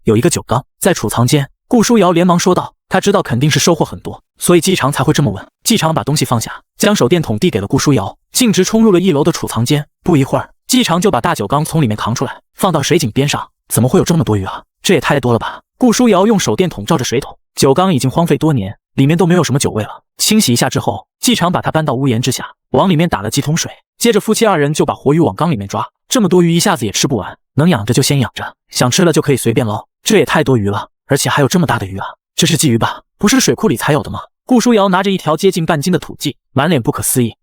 有一个酒缸在储藏间。顾书瑶连忙说道，他知道肯定是收获很多，所以季常才会这么问。季常把东西放下，将手电筒递给了顾书瑶，径直冲入了1楼的储藏间。不一会儿，季常就把大酒缸从里面扛出来，放到水井边上。怎么会有这么多鱼啊？这也太多了吧！顾书瑶用手电筒照着水桶，酒缸已经荒废多年，里面都没有什么酒味了。清洗一下之后，季常把它搬到屋檐之下，往里面打了几桶水，接着夫妻二人就把活鱼往缸里面抓。这么多鱼一下子也吃不完，能养着就先养着，想吃了就可以随便捞。这也太多鱼了，而且还有这么大的鱼啊！这是鲫鱼吧？不是水库里才有的吗？顾书瑶拿着一条接近半斤的土鲫，满脸不可思议。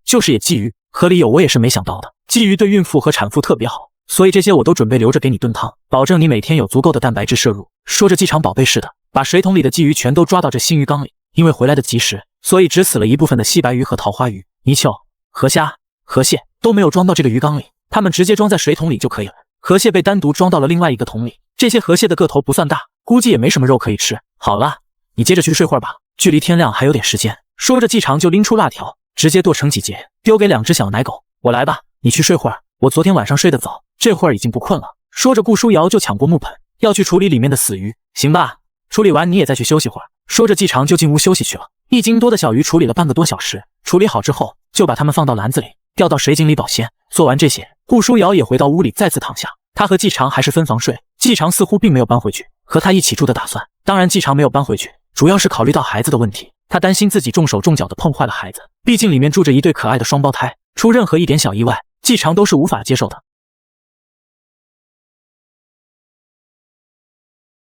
就是野鲫鱼，河里有我也是没想到的。鲫鱼对孕妇和产妇特别好，所以这些我都准备留着给你炖汤，保证你每天有足够的蛋白质摄入。说着，季常宝贝似的把水桶里的鲫鱼全都抓到这新鱼缸里。因为回来的及时，所以只死了一部分的细白鱼和桃花鱼、泥鳅、河虾、河蟹都没有装到这个鱼缸里，它们直接装在水桶里就可以了。河蟹被单独装到了另外一个桶里，这些河蟹的个头不算大，估计也没什么肉可以吃。好了，你接着去睡会儿吧，距离天亮还有点时间。说着，季常就拎出辣条，直接剁成几节，丢给2只小奶狗。我来吧，你去睡会儿，我昨天晚上睡得早，这会儿已经不困了。说着，顾书瑶就抢过木盆，要去处理里面的死鱼。行吧，处理完你也再去休息会儿。说着，季常就进屋休息去了。1斤多的小鱼处理了半个多小时，处理好之后，就把它们放到篮子里，掉到水井里保鲜。做完这些，顾书瑶也回到屋里再次躺下。他和季常还是分房睡，季常似乎并没有搬回去，和他一起住的打算。当然，季常没有搬回去，主要是考虑到孩子的问题，他担心自己重手重脚的碰坏了孩子，毕竟里面住着一对可爱的双胞胎，出任何一点小意外，季常都是无法接受的。